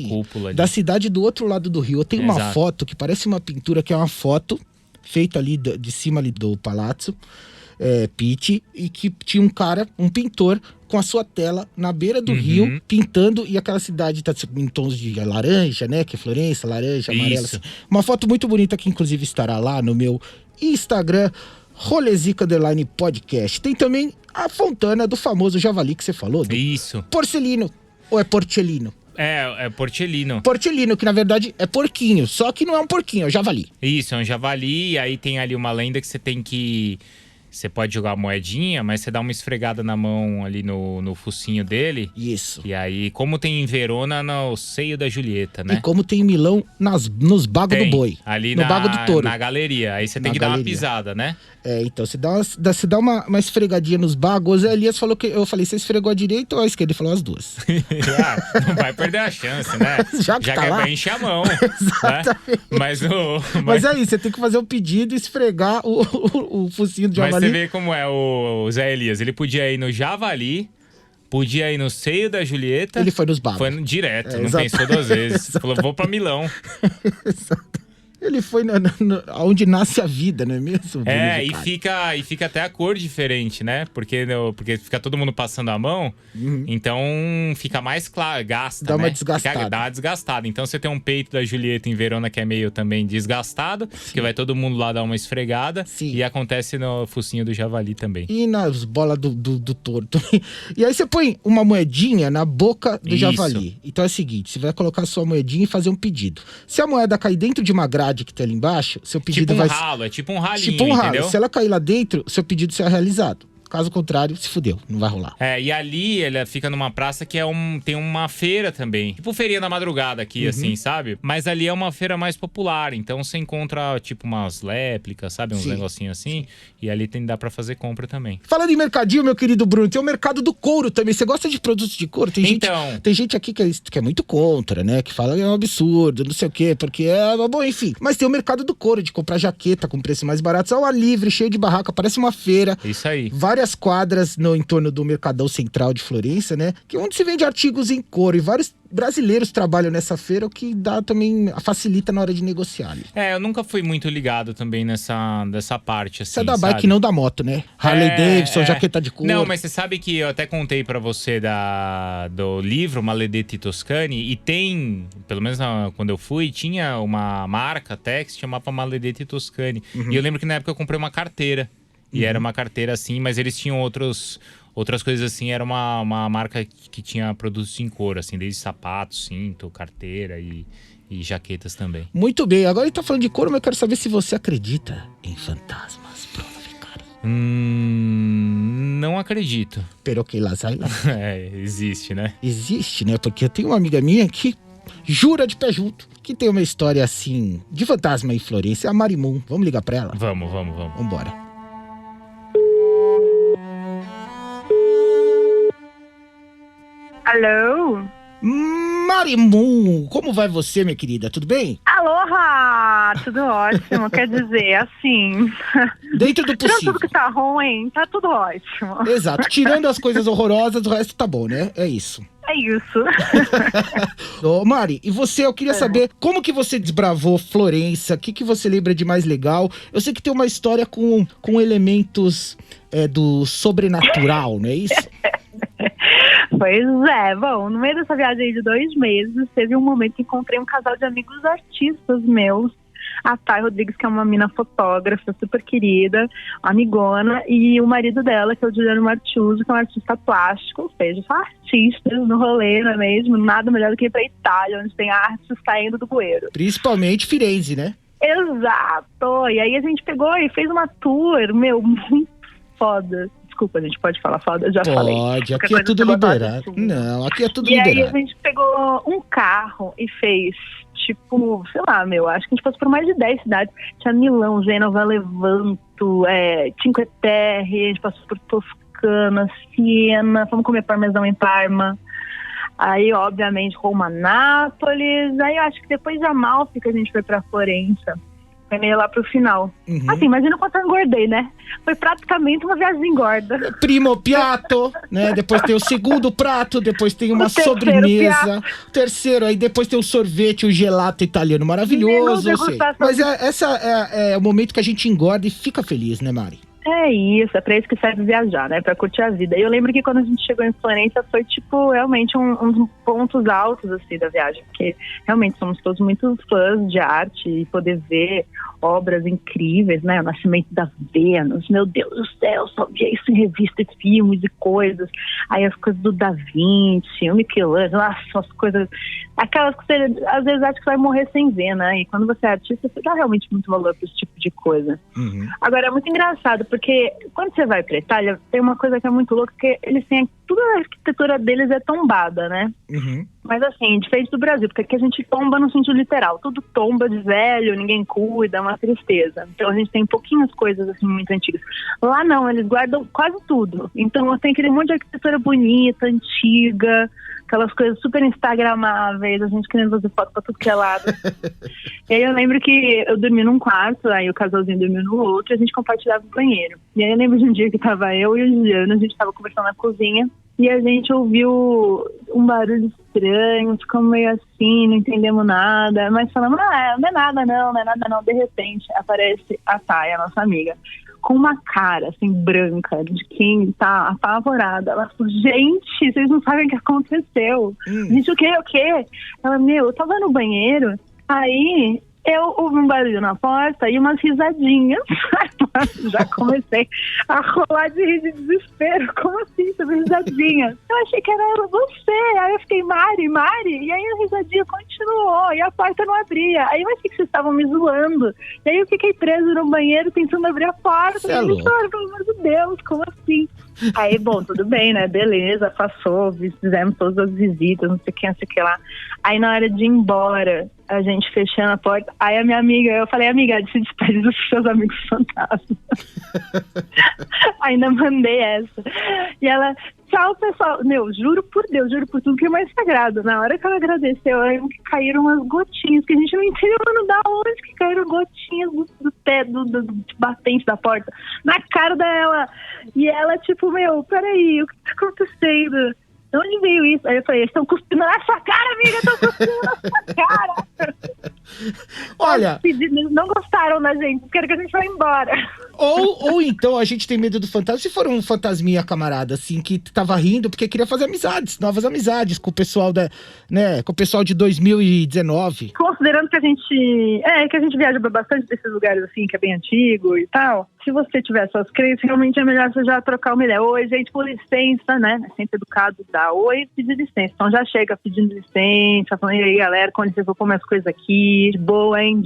cúpula ali.
Da cidade do outro lado do rio. Eu tenho uma foto que parece uma pintura, que é uma foto feita ali de cima ali do Palazzo Pitti, e que tinha um pintor com a sua tela na beira do rio, pintando, e aquela cidade tá em tons de laranja, né? Que é Florença, laranja, amarela. Assim. Uma foto muito bonita que inclusive estará lá no meu Instagram, Rolezica_podcast. Tem também a fontana do famoso javali que você falou.
Isso.
Porcelino, ou é Porcellino?
É Porcellino.
Porcellino, que na verdade é porquinho, só que não é um porquinho, é um javali.
Isso, é um javali, e aí tem ali uma lenda que você tem que... Você pode jogar a moedinha, mas você dá uma esfregada na mão ali no focinho dele.
Isso.
E aí, como tem em Verona, no seio da Julieta, né?
E como tem em Milão, nos bagos do boi.
Ali
no bago do touro.
Na galeria. Aí você tem que dar uma pisada, né?
Então você dá uma esfregadinha nos bagos. A Elias falou que... Eu falei, você esfregou a direita ou a esquerda? Ele falou as duas.
Não vai perder a chance, né?
Já que tá lá.
Enche a mão. Exatamente. Né?
Mas aí, você tem que fazer o pedido e esfregar o focinho do javali.
Mas você vê como é o Zé Elias. Ele podia ir no javali, podia ir no seio da Julieta.
Ele foi nos bagos.
Foi direto, não pensou duas vezes. Falou, vou pra Milão.
Ele foi onde nasce a vida, não é mesmo?
E fica até a cor diferente, né? Porque fica todo mundo passando a mão, então fica mais claro, gasta,
dá
né?
uma desgastada.
Dá uma desgastada. Então você tem um peito da Julieta em Verona que é meio também desgastado, que vai todo mundo lá dar uma esfregada.
Sim.
E acontece no focinho do javali também.
E nas bolas do touro também. E aí você põe uma moedinha na boca do javali. Então é o seguinte, você vai colocar a sua moedinha e fazer um pedido. Se a moeda cair dentro de uma grade que tem ali embaixo, seu pedido vai...
É tipo um ralinho,
tipo um ralo.
entendeu?
Se ela cair lá dentro, seu pedido será realizado. Caso contrário, se fudeu, não vai rolar.
E ali ela fica numa praça que tem uma feira também. Tipo feirinha da madrugada aqui, assim, sabe? Mas ali é uma feira mais popular. Então você encontra, tipo, umas réplicas, sabe? Uns negocinhos assim. E ali dá pra fazer compra também.
Falando em mercadinho, meu querido Bruno, tem o mercado do couro também. Você gosta de produtos de couro? Tem gente aqui que é muito contra, né? Que fala que é um absurdo, não sei o quê, porque bom, enfim. Mas tem o mercado do couro, de comprar jaqueta com preço mais barato. Ao ar livre, cheio de barraca, parece uma feira.
Isso aí.
Várias quadras no entorno do Mercadão Central de Florença, né? Que é onde se vende artigos em couro. E vários brasileiros trabalham nessa feira, o que facilita na hora de negociar ali.
Eu nunca fui muito ligado também dessa parte, assim,
você é da bike, não da moto, né? Harley Davidson, jaqueta de couro.
Não, mas você sabe que eu até contei pra você do livro Maledetti Toscani, e tem, pelo menos quando eu fui, tinha uma marca até que se chamava Maledetti Toscani. E eu lembro que na época eu comprei uma carteira. E era uma carteira assim, mas eles tinham outras coisas assim. Era uma marca que tinha produtos em couro, assim, desde sapatos, cinto, carteira e jaquetas também.
Muito bem, agora ele tá falando de couro, mas eu quero saber se você acredita em fantasmas, Bruno Vicari.
Não acredito.
Pero que lá sai lá.
Existe, né?
Existe, né? Porque eu tenho uma amiga minha que jura de pé junto que tem uma história assim de fantasma em Florença, é a Marimun. Vamos ligar pra ela?
Vamos.
Vambora.
Alô?
Marimun, como vai você, minha querida? Tudo bem?
Aloha! Tudo ótimo, quer dizer, assim...
Dentro do possível.
Tirando tudo que tá ruim, tá tudo ótimo.
Exato, tirando as coisas horrorosas, o resto tá bom, né? É isso.
É isso.
Ô, Mari, e você, eu queria saber como que você desbravou Florença, o que você lembra de mais legal? Eu sei que tem uma história com elementos do sobrenatural, não é isso?
Pois é, bom, no meio dessa viagem de 2 meses, teve um momento que encontrei um casal de amigos artistas meus, a Thay Rodrigues, que é uma mina fotógrafa super querida, amigona, e o marido dela, que é o Giuliano Martiuso, que é um artista plástico, ou seja, só artistas no rolê, não é mesmo? Nada melhor do que ir pra Itália, onde tem artes saindo do bueiro.
Principalmente Firenze, né?
Exato! E aí a gente pegou e fez uma tour, muito foda. Desculpa, a gente pode falar foda? Já falei.
Pode, aqui é tudo liberado. Não, aqui é tudo liberado.
E aí a gente pegou um carro e fez, tipo, sei lá, acho que a gente passou por mais de 10 cidades. Tinha Milão, Gênova, Levanto, Cinque Terre, a gente passou por Toscana, Siena, fomos comer parmesão em Parma. Aí, obviamente, Roma, Nápoles. Aí eu acho que depois de Amalfi que a gente foi pra Florença. Foi meio lá pro final. Assim, imagina quanto eu engordei, né? Foi praticamente uma viagem de engorda.
Primo piatto, né? Depois tem o segundo prato, depois tem uma sobremesa. O terceiro, aí depois tem o sorvete, o gelato italiano maravilhoso. Eu sei. Mas essa é o momento que a gente engorda e fica feliz, né, Mari?
É isso, é pra isso que serve viajar, né? Pra curtir a vida. E eu lembro que quando a gente chegou em Florença foi, tipo, realmente uns pontos altos, assim, da viagem. Porque realmente somos todos muito fãs de arte e poder ver obras incríveis, né? O nascimento da Vênus, meu Deus do céu, só via isso em revista e filmes e coisas. Aí as coisas do Da Vinci, o Michelangelo, nossa, as coisas... Aquelas que você, às vezes, acha que vai morrer sem ver, né? E quando você é artista, você dá realmente muito valor pra esse tipo de coisa. Agora, é muito engraçado, porque quando você vai pra Itália, tem uma coisa que é muito louca, que eles têm... Toda a arquitetura deles é tombada, né? Mas assim, diferente do Brasil, porque aqui a gente tomba no sentido literal. Tudo tomba de velho, ninguém cuida, é uma tristeza. Então a gente tem pouquinhas coisas assim muito antigas. Lá não, eles guardam quase tudo. Então tem aquele monte de arquitetura bonita, antiga, aquelas coisas super instagramáveis, a gente querendo fazer foto pra tudo que é lado. E aí eu lembro que eu dormi num quarto, aí o casalzinho dormiu no outro, e a gente compartilhava o banheiro. E aí eu lembro de um dia que tava eu e o Juliano, a gente tava conversando na cozinha, e a gente ouviu um barulho estranho, ficamos meio assim, não entendemos nada, mas falamos, não é nada não. De repente aparece a Thay, a nossa amiga, com uma cara, assim, branca, de quem tá apavorada. Ela falou, gente, vocês não sabem o que aconteceu. Gente, o quê? Ela, eu tava no banheiro, aí eu ouvi um barulho na porta e umas risadinhas. Já comecei a rolar de rir de desespero. Como assim, sobre risadinha? Eu achei que era você. Aí eu fiquei, Mari. E aí a risadinha continuou e a porta não abria. Aí eu achei que vocês estavam me zoando. E aí eu fiquei preso no banheiro tentando abrir a porta.
É louco.
Pelo amor de Deus, como assim? Aí, bom, tudo bem, né? Beleza, passou, fizemos todas as visitas, não sei o que lá. Aí na hora de ir embora, a gente fechando a porta, aí a minha amiga, eu falei, amiga, se despede dos seus amigos fantasmas. Ainda mandei essa. E ela, tchau, pessoal. Juro por Deus, juro por tudo que é mais sagrado. Na hora que ela agradeceu, eu lembro que caíram umas gotinhas, que a gente não entendeu, mano, da onde que caíram gotinhas do pé, do batente da porta, na cara dela. E ela, tipo, peraí, o que tá acontecendo? De onde veio isso? Aí eu falei, estão cuspindo na sua cara, amiga, estão cuspindo na sua cara.
Olha...
Não gostaram da gente, querem que a gente vá embora.
Ou então a gente tem medo do fantasma. Se for um fantasminha camarada, assim, que tava rindo porque queria fazer amizades, novas amizades com o pessoal com o pessoal de 2019.
Considerando que a gente viaja bastante desses lugares, assim, que é bem antigo e tal, se você tiver suas crenças, realmente é melhor você já trocar uma ideia. Oi, gente, por licença, né? É sempre educado dar oi e pedir licença. Então já chega pedindo licença, falando, e aí, galera, com licença, eu vou comer as coisas aqui, de boa, hein?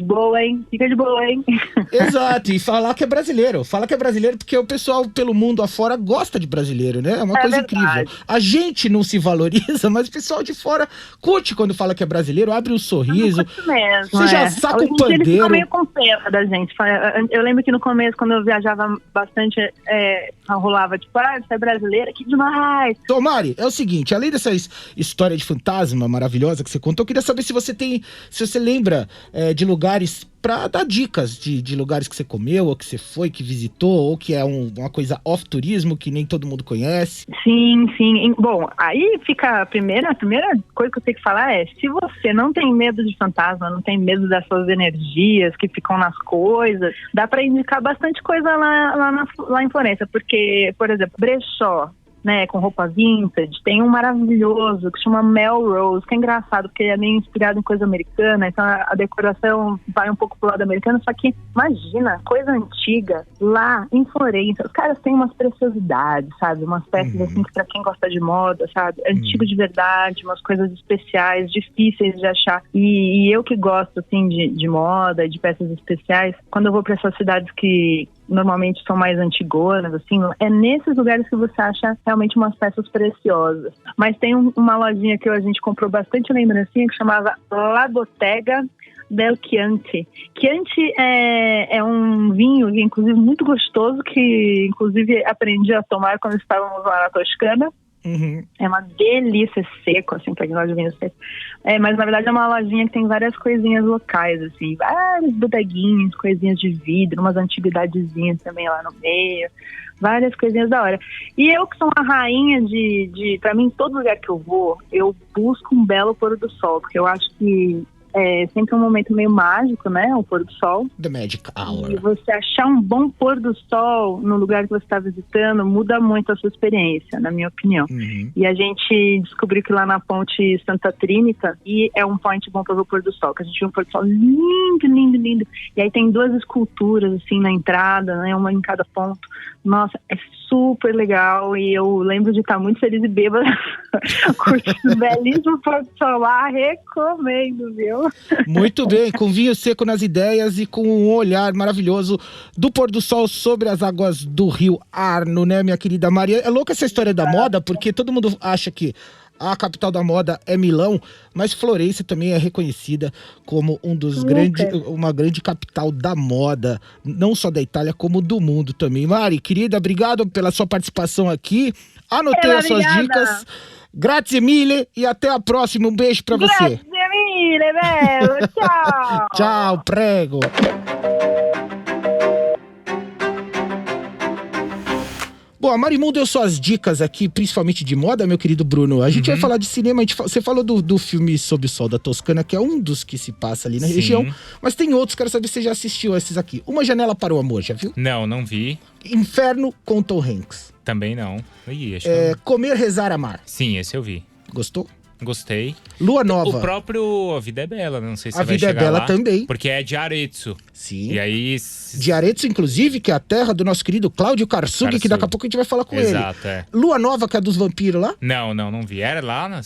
Fica de boa, hein?
Exato, e falar que é brasileiro. Fala que é brasileiro porque o pessoal pelo mundo afora gosta de brasileiro, né? É uma coisa
verdade.
incrível. A gente não se valoriza, mas o pessoal de fora curte quando fala que é brasileiro, abre um sorriso.
Mesmo,
você já saca o pandeiro.
Eles ficam meio com pena da gente. Eu lembro que no começo, quando eu viajava bastante, rolava tipo, você é brasileira, que demais.
Então, Mari, é o seguinte, além dessa história de fantasma maravilhosa que você contou, eu queria saber se você lembra de lugares pra dar dicas de lugares que você comeu, ou que você foi, que visitou, ou que é uma coisa off-turismo que nem todo mundo conhece.
Sim. Bom, aí fica a primeira coisa que eu tenho que falar é, se você não tem medo de fantasma, não tem medo dessas energias que ficam nas coisas, dá pra indicar bastante coisa lá em Florença, porque, por exemplo, brechó, né, com roupa vintage, tem um maravilhoso que chama Melrose, que é engraçado, porque é meio inspirado em coisa americana, então a decoração vai um pouco pro lado americano, só que imagina, coisa antiga, lá em Florença, os caras têm umas preciosidades, sabe, umas peças assim, que pra quem gosta de moda, sabe, antigo de verdade, umas coisas especiais, difíceis de achar, e eu que gosto, assim, de moda, de peças especiais, quando eu vou pra essas cidades que normalmente são mais antigonas, assim, é nesses lugares que você acha realmente umas peças preciosas. Mas tem uma lojinha que a gente comprou bastante lembrancinha que chamava La Bottega del Chianti. Chianti é um vinho, inclusive, muito gostoso, que inclusive aprendi a tomar quando estávamos lá na Toscana. É uma delícia, seco, assim, pra quem gosta de vinho seco. Mas, na verdade, é uma lojinha que tem várias coisinhas locais, assim, várias bodeguinhas, coisinhas de vidro, umas antiguidadezinhas também lá no meio, várias coisinhas da hora. E eu, que sou uma rainha pra mim, todo lugar que eu vou, eu busco um belo pôr do sol, porque eu acho que é sempre um momento meio mágico, né? O pôr do sol.
The Magic Hour.
E você achar um bom pôr do sol no lugar que você está visitando muda muito a sua experiência, na minha opinião. E a gente descobriu que lá na ponte Santa Trinita, e é um point bom para ver o pôr do sol, que a gente viu um pôr do sol lindo. E aí tem duas esculturas, assim, na entrada, né? Uma em cada ponto. Nossa, é super legal. E eu lembro de estar muito feliz e bêbada curtindo um belíssimo pôr do sol lá. Recomendo, viu?
Muito bem, com vinho seco nas ideias e com um olhar maravilhoso do pôr do sol sobre as águas do rio Arno, né, minha querida Maria? É louca essa história da moda, porque todo mundo acha que a capital da moda é Milão, mas Florença também é reconhecida como uma grande capital da moda, não só da Itália, como do mundo também. Mari, querida, obrigado pela sua participação aqui. Anotei as suas dicas. Grazie mille e até a próxima. Um beijo pra você.
Grazie mille, bello. Tchau.
Tchau, prego. Bom, a Marimun deu suas dicas aqui, principalmente de moda, meu querido Bruno. A gente vai falar de cinema, você falou do filme Sob o Sol da Toscana, que é um dos que se passa ali na região, mas tem outros, quero saber se você já assistiu esses aqui. Uma Janela para o Amor, já viu?
Não vi.
Inferno com Tom Hanks.
Também não. Ih, acho
Comer, Rezar, Amar.
Sim, esse eu vi.
Gostou?
Gostei.
Lua Nova.
O próprio A Vida é Bela, não sei se
A
vai
Vida é
chegar
Bela
lá,
também.
porque é de Arezzo.
Sim.
E aí...
De Arezzo, inclusive, que é a terra do nosso querido Cláudio Karsug, que daqui a pouco a gente vai falar com ele.
Exato, é.
Lua Nova, que é a dos vampiros lá.
Não vi. Era lá? Não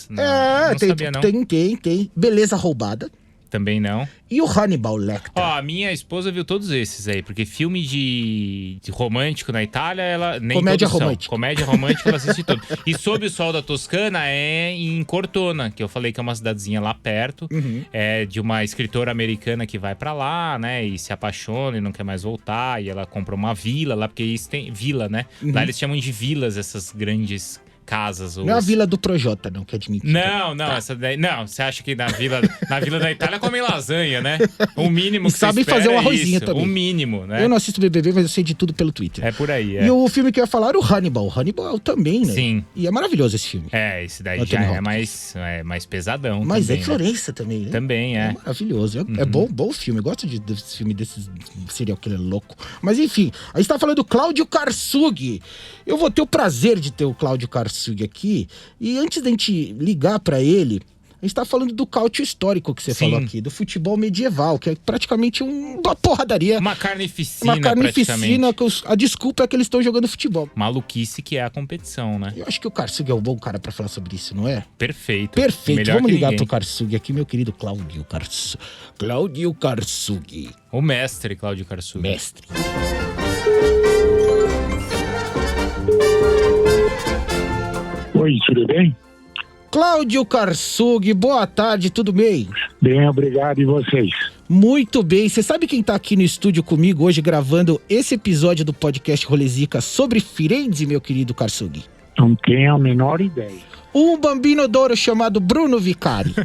Tem,
sabia, não.
Tem. Beleza Roubada.
Também não.
E o Hannibal Lecter.
A minha esposa viu todos esses aí, porque filme de romântico na Itália, ela nem
Comédia
todos são.
romântica.
Comédia romântica, ela assiste tudo. E Sob o Sol da Toscana é em Cortona, que eu falei que é uma cidadezinha lá perto. É de uma escritora americana que vai pra lá, né, e se apaixona e não quer mais voltar. E ela compra uma vila lá, porque isso tem vila, né? Lá eles chamam de vilas, essas grandes casas.
Não é a Vila do Projota, não, que é de mentira.
Não, essa daí. Não, você acha que na vila da Itália comem lasanha, né? O mínimo
E
que
sabem
você espera
fazer um
é
arrozinho
isso,
também.
o mínimo, né?
Eu não assisto BBB, mas eu sei de tudo pelo Twitter.
É por aí,
E o filme que eu ia falar era o Hannibal. O Hannibal também, né?
Sim.
E é maravilhoso esse filme.
Esse daí
Anthony
já
Hopkins.
é mais pesadão.
Mas
também,
é em Florença também, né?
Também,
É maravilhoso. É bom filme. Eu gosto desse filme, desses serial killer louco. Mas enfim, a gente tá falando do Cláudio Karsug. Eu vou ter o prazer de ter o Cláudio Karsug aqui. E antes da gente ligar pra ele, a gente tá falando do cálcio histórico que você falou aqui, do futebol medieval, que é praticamente uma porradaria.
Uma carnificina,
praticamente. A desculpa é que eles estão jogando futebol.
Maluquice que é a competição, né?
Eu acho que o Karsug é um bom cara pra falar sobre isso, não é?
Perfeito.
Perfeito. Vamos ligar
ninguém.
pro Karsug aqui, meu querido Cláudio Karsug. Cláudio Karsug.
O mestre Cláudio Karsug.
Mestre.
Oi, tudo bem?
Cláudio Karsug, boa tarde, tudo bem?
Bem, obrigado. E vocês?
Muito bem. Você sabe quem tá aqui no estúdio comigo hoje gravando esse episódio do podcast Rolezica sobre Firenze, meu querido Karsug?
Não tenho a menor ideia.
Um bambino d'oro chamado Bruno Vicari.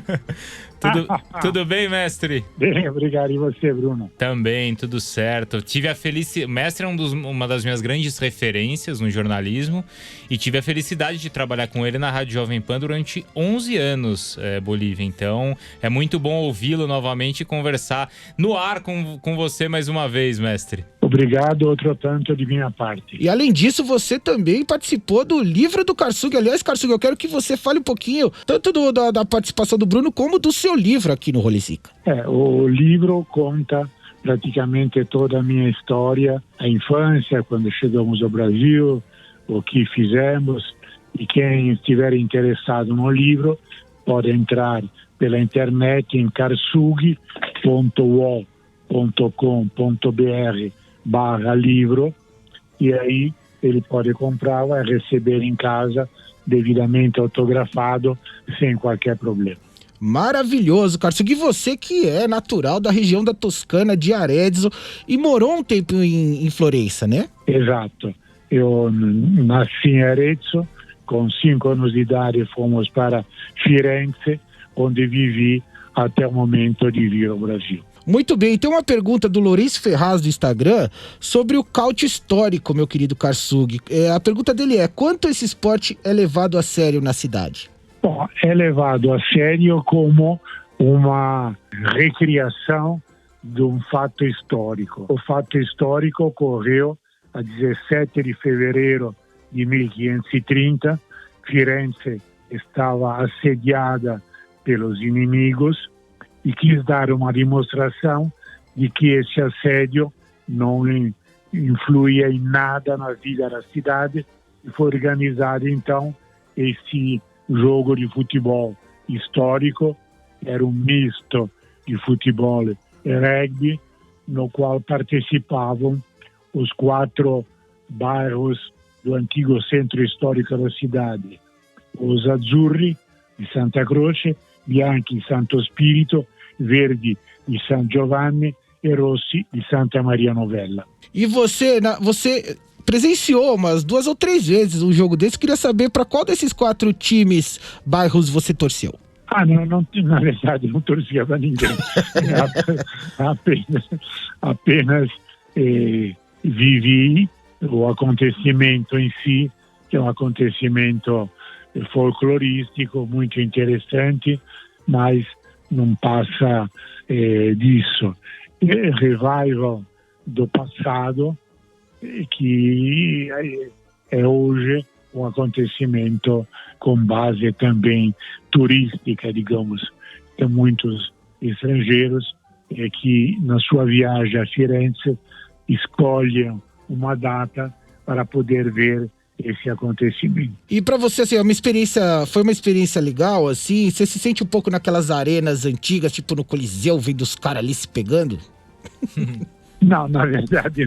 Tudo bem, mestre?
Bem, obrigado. E você, Bruno?
Também, tudo certo. Tive a felicidade... Mestre é uma das minhas grandes referências no jornalismo e tive a felicidade de trabalhar com ele na Rádio Jovem Pan durante 11 anos, Bolívia. Então, é muito bom ouvi-lo novamente e conversar no ar com você mais uma vez, mestre.
Obrigado, outro tanto de minha parte.
E além disso, você também participou do livro do Karsug. Aliás, Karsug, eu quero que você fale um pouquinho, tanto da participação do Bruno, como do seu livro aqui no Rolezica.
O livro conta praticamente toda a minha história, a infância, quando chegamos ao Brasil, o que fizemos. E quem estiver interessado no livro pode entrar pela internet em karsug.com.br/livro e aí ele pode comprar, vai receber em casa devidamente autografado, sem qualquer problema.
Maravilhoso, Karsug. E você que é natural da região da Toscana, de Arezzo, e morou um tempo em Florença, né?
Exato. Eu nasci em Arezzo, com 5 anos de idade fomos para Firenze, onde vivi até o momento de vir ao Brasil.
Muito bem, tem uma pergunta do Lourenço Ferraz do Instagram sobre o cálcio histórico, meu querido Karsug. A pergunta dele é: quanto esse esporte é levado a sério na cidade?
Bom, é levado a sério como uma recriação de um fato histórico. O fato histórico ocorreu a 17 de fevereiro de 1530. Firenze estava assediada pelos inimigos e quis dar uma demonstração de que esse assédio não influía em nada na vida da cidade, e foi organizado então esse jogo de futebol histórico. Era um misto de futebol e rugby, no qual participavam os 4 bairros do antigo centro histórico da cidade: os Azzurri de Santa Croce, Bianchi de Santo Spirito, Verdi di San Giovanni e Rossi di Santa Maria Novella.
E você presenciou umas 2 ou 3 vezes um jogo desse. Queria saber para qual desses 4 times, bairros você torceu?
Não, na verdade não torcia para ninguém. apenas vivi o acontecimento em si, que é um acontecimento folclorístico muito interessante, mas não passa disso. Revival do passado, que é hoje um acontecimento com base também turística, digamos. Tem muitos estrangeiros que, na sua viagem a Firenze, escolhem uma data para poder ver esse acontecimento.
E para você, assim, foi uma experiência legal, assim? Você se sente um pouco naquelas arenas antigas, tipo no Coliseu, vendo os caras ali se pegando?
Não, na verdade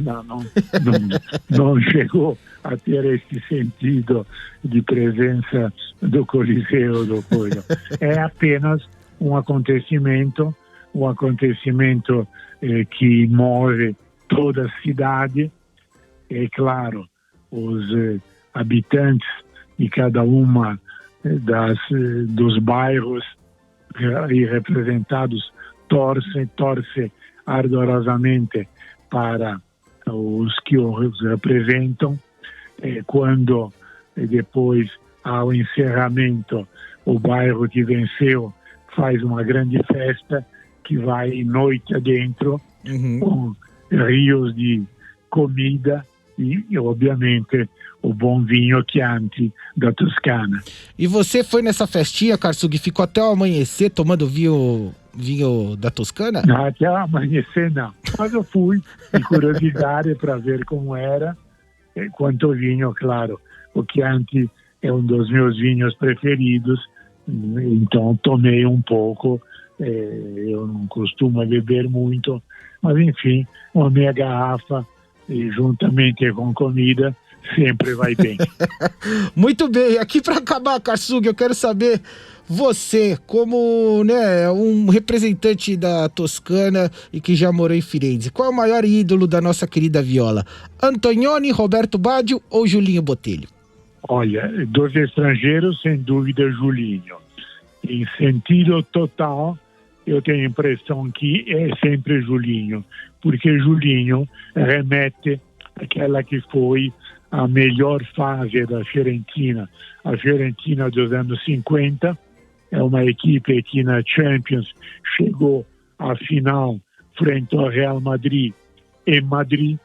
não chegou a ter esse sentido de presença do Coliseu, do coisa. É apenas um acontecimento que move toda a cidade. É claro, os habitantes de cada uma dos bairros aí representados torce ardorosamente para os que os representam. Quando depois, ao encerramento, o bairro que venceu faz uma grande festa que vai noite adentro, com rios de comida e obviamente, o bom vinho Chianti da Toscana.
E você foi nessa festinha, Karsug, ficou até o amanhecer tomando vinho da Toscana?
Não, até o amanhecer não. Mas eu fui de curiosidade para ver como era. Quanto vinho, claro, o Chianti é um dos meus vinhos preferidos, então tomei um pouco. Eu não costumo beber muito, mas enfim, uma meia garrafa e juntamente com comida sempre vai bem.
Muito bem, aqui para acabar, Karsug, eu quero saber, você como, né, um representante da Toscana e que já morou em Firenze, qual é o maior ídolo da nossa querida viola? Antonioni, Roberto Baggio ou Julinho Botelho?
Olha, dos estrangeiros, sem dúvida, Julinho. Em sentido total, eu tenho a impressão que é sempre Julinho, porque Julinho remete àquela que foi a melhor fase da Fiorentina. A Fiorentina dos anos 50 é uma equipe que na Champions chegou à final frente ao Real Madrid em Madrid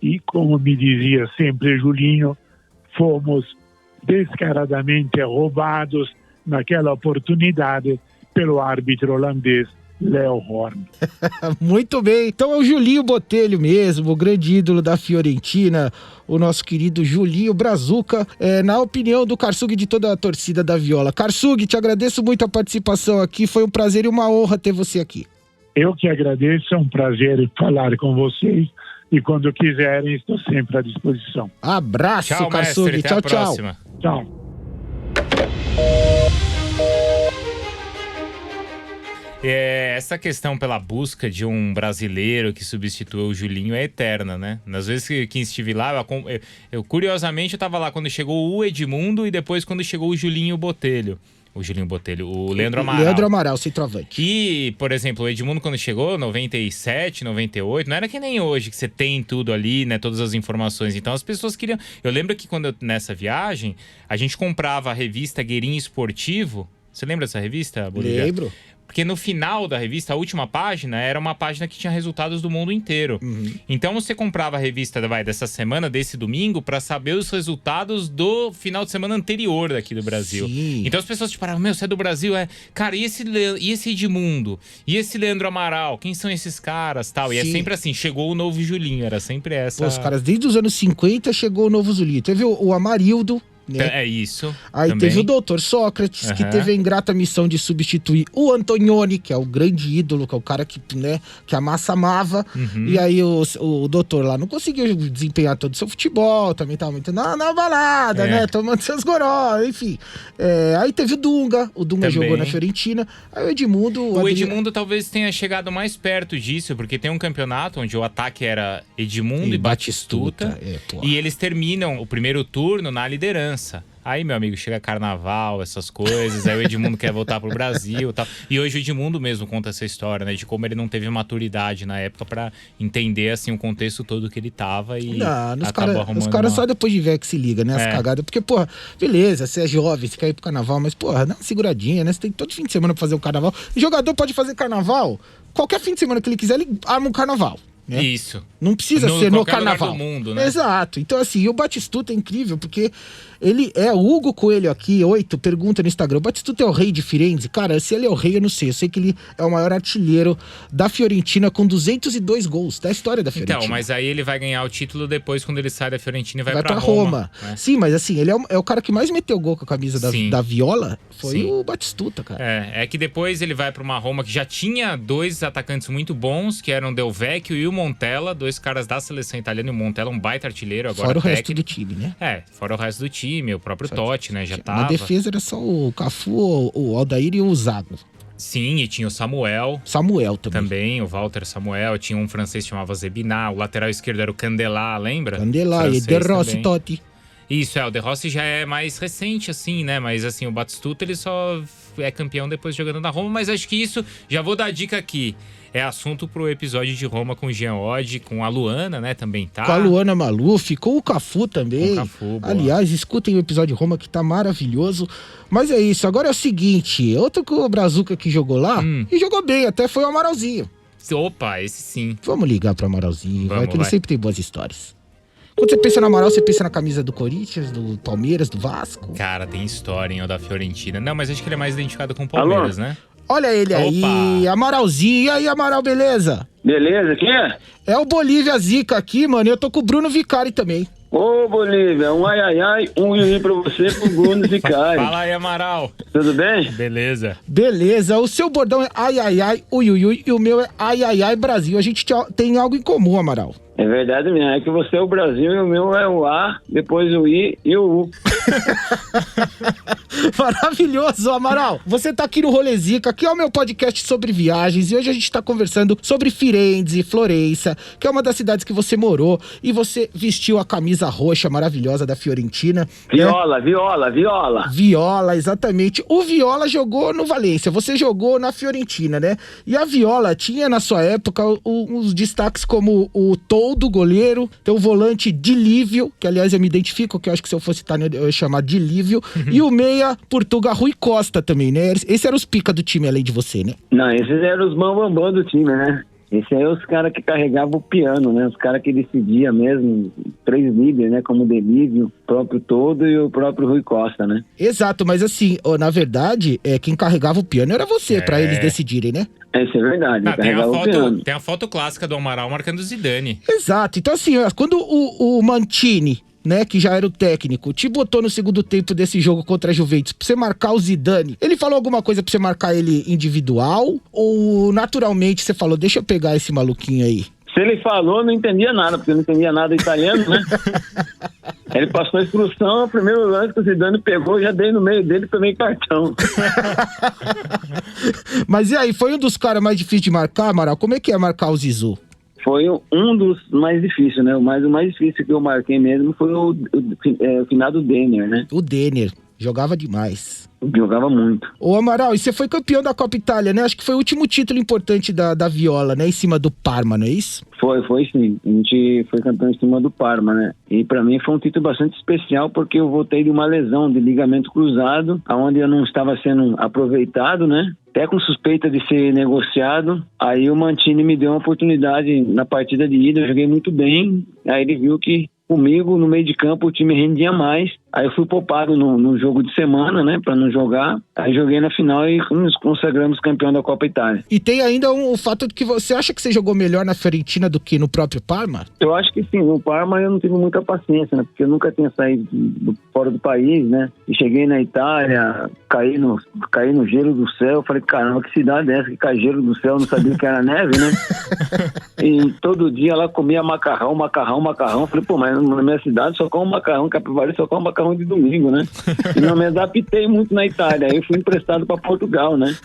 e, como me dizia sempre Julinho, fomos descaradamente roubados naquela oportunidade pelo árbitro holandês Leo Horn.
Muito bem, então é o Julinho Botelho mesmo, o grande ídolo da Fiorentina, o nosso querido Julinho Brazuca, na opinião do Karsug e de toda a torcida da Viola. Karsug, te agradeço muito a participação aqui, foi um prazer e uma honra ter você aqui.
Eu que agradeço, é um prazer falar com vocês e quando quiserem estou sempre à disposição.
Abraço,
tchau,
Karsug,
mestre,
tchau,
até a
tchau.
próxima.
Tchau.
Essa questão pela busca de um brasileiro que substituiu o Julinho é eterna, né? Nas vezes que estive lá, curiosamente eu tava lá quando chegou o Edmundo e depois quando chegou o Julinho Botelho. O Leandro Amaral.
Leandro Amaral, centroavante.
E, por exemplo, o Edmundo quando chegou, 97, 98, não era que nem hoje, que você tem tudo ali, né, todas as informações. Então as pessoas queriam... Eu lembro que nessa viagem, a gente comprava a revista Guerin Esportivo. Você lembra dessa revista, Bolívia?
Lembro.
Porque no final da revista, a última página, era uma página que tinha resultados do mundo inteiro. Então você comprava a revista dessa semana, desse domingo, pra saber os resultados do final de semana anterior daqui do Brasil.
Sim.
Então as pessoas tipo, você é do Brasil? Cara, e esse Edmundo? E esse Leandro Amaral? Quem são esses caras? Tal. E é
Sim.
sempre assim, chegou o novo Julinho, era sempre essa...
Pô, os caras, desde os anos 50 chegou o novo Julinho. Teve o Amarildo, né?
É isso.
Aí
também
teve o Dr. Sócrates, que teve a ingrata missão de substituir o Antonioni, que é o grande ídolo, que é o cara que, né, que a massa amava. E aí o doutor lá não conseguiu desempenhar todo o seu futebol, também tava muito na balada, né? Tomando seus goró, enfim. Aí teve o Dunga
também
jogou na Fiorentina. Aí o Edmundo...
O Edmundo talvez tenha chegado mais perto disso, porque tem um campeonato onde o ataque era Edmundo e Batistuta. E eles terminam o primeiro turno na liderança. Aí, meu amigo, chega carnaval, essas coisas, aí o Edmundo quer voltar pro Brasil e tal. E hoje o Edmundo mesmo conta essa história, né? De como ele não teve maturidade na época pra entender, assim, o contexto todo que ele tava e acabou arrumando.
Os caras só depois de ver que se liga, né? As cagadas. Porque, porra, beleza, você é jovem, você quer ir pro carnaval, mas, porra, dá uma seguradinha, né? Você tem todo fim de semana pra fazer o carnaval. O jogador pode fazer carnaval, qualquer fim de semana que ele quiser, ele arma um carnaval. Né?
Isso.
Não precisa ser no carnaval.
Do mundo, né?
Exato. Então, assim, e o Batistuta é incrível, porque ele é o Hugo Coelho aqui, 8, pergunta no Instagram. O Batistuta é o rei de Firenze? Cara, se ele é o rei, eu não sei. Eu sei que ele é o maior artilheiro da Fiorentina com 202 gols da história da Fiorentina.
Então, mas aí ele vai ganhar o título depois quando ele sai da Fiorentina e vai pra
Roma.
Né?
Sim, mas assim, ele é o cara que mais meteu gol com a camisa da Viola. Foi
Sim.
o Batistuta, cara.
É que depois ele vai pra uma Roma que já tinha 2 atacantes muito bons, que eram o Del Vecchio e o Montella, 2 caras da seleção italiana, e o Montella um baita artilheiro agora.
Fora o
técnico.
resto do time, né?
Fora o resto do time, o próprio Totti, né, já tava.
Na defesa era só o Cafu, o Aldair e o Zago.
Sim, e tinha o Samuel também, o Walter Samuel, tinha um francês que chamava Zebina, o lateral esquerdo era o Candelà, lembra?
Candelà e De Rossi Totti.
Isso, o De Rossi já é mais recente, assim, né? Mas, assim, o Batistuta, ele só é campeão depois jogando na Roma. Mas acho que isso, já vou dar a dica aqui, é assunto pro episódio de Roma com o Jean Oddi, com a Luana, né? Também tá.
Com a Luana Maluf, com o Cafu também.
Com o Cafu, boa.
Aliás, escutem o episódio de Roma que tá maravilhoso. Mas é isso, agora é o seguinte, outro que o Brazuca que jogou lá, e jogou bem, até foi o Amaralzinho.
Opa, esse sim.
Vamos ligar pro Amaralzinho,
Vamos,
que ele sempre tem boas histórias. Quando você pensa no Amaral, você pensa na camisa do Corinthians, do Palmeiras, do Vasco?
Cara, tem história, hein, o da Fiorentina. Não, mas acho que ele é mais identificado com o Palmeiras, né?
Olha ele aí, Amaralzinho. E aí, Amaral, beleza?
Beleza, quem é?
É o Bolívia Zica aqui, mano. Eu tô com o Bruno Vicari também.
Ô, Bolívia, um ai, um iuí pra você, pro Bruno Vicari.
Fala aí, Amaral.
Tudo bem?
Beleza.
Beleza, o seu bordão é ai, ui, e o meu é ai, Brasil. A gente tem algo em comum, Amaral.
É verdade mesmo, é que você é o Brasil e o meu é o A, depois o I e o U.
Maravilhoso, Amaral. Você tá aqui no Rolezica, que é o meu podcast sobre viagens, e hoje a gente tá conversando sobre Firenze, Florença, que é uma das cidades que você morou, e você vestiu a camisa roxa maravilhosa da Fiorentina.
Viola,
né?
Viola.
Viola, exatamente. O Viola jogou no Valência, você jogou na Fiorentina, né? E a Viola tinha na sua época uns destaques como o do goleiro, tem o volante Dilívio, que aliás eu me identifico, que eu acho que se eu fosse italiano eu ia chamar Dilívio, e o meia Portuga Rui Costa também, né? Esse era os pica do time, além de você, né?
Não, esses eram os bambambam do time, né? Esses aí os caras que carregavam o piano, né? Os caras que decidiam mesmo, 3 líderes, né? Como o Delívio, o próprio Todo e o próprio Rui Costa, né?
Exato, mas assim, na verdade, quem carregava o piano era você, pra eles decidirem, né?
Isso é verdade, carregava o piano.
Tem a foto clássica do Amaral marcando o Zidane.
Exato, então assim, quando o Mantini, né, que já era o técnico, te botou no segundo tempo desse jogo contra a Juventus pra você marcar o Zidane, ele falou alguma coisa pra você marcar ele individual? Ou naturalmente você falou, deixa eu pegar esse maluquinho aí?
Se ele falou, eu não entendia nada, porque eu não entendia nada italiano, né? Ele passou a instrução, o primeiro lance que o Zidane pegou, já dei no meio dele e tomei cartão.
Mas e aí, foi um dos caras mais difíceis de marcar, Amaral? Como é que é marcar o Zizou?
Foi um dos mais difíceis, né? O mais difícil que eu marquei mesmo foi o finado Denner, né?
O Denner, jogava demais.
Jogava muito.
Ô Amaral, e você foi campeão da Copa Itália, né? Acho que foi o último título importante da Viola, né? Em cima do Parma, não é isso?
Foi sim. A gente foi campeão em cima do Parma, né? E pra mim foi um título bastante especial porque eu voltei de uma lesão de ligamento cruzado, onde eu não estava sendo aproveitado, né? Até com suspeita de ser negociado. Aí o Mantini me deu uma oportunidade na partida de ida, eu joguei muito bem. Aí ele viu que comigo, no meio de campo, o time rendia mais. Aí eu fui poupado no jogo de semana, né, pra não jogar. Aí joguei na final e nos consagramos campeão da Copa Itália.
E tem ainda o fato de que você acha que você jogou melhor na Fiorentina do que no próprio Parma?
Eu acho que sim. No Parma eu não tive muita paciência, né, porque eu nunca tinha saído fora do país, né. E cheguei na Itália, caí no gelo do céu. Falei, caramba, que cidade é essa que cai gelo do céu? Não sabia que era neve, né. E todo dia lá comia macarrão. Falei, pô, mas na minha cidade só como macarrão, Capivari só como macarrão macarrão de domingo, né? E não me adaptei muito na Itália. Aí eu fui emprestado para Portugal, né?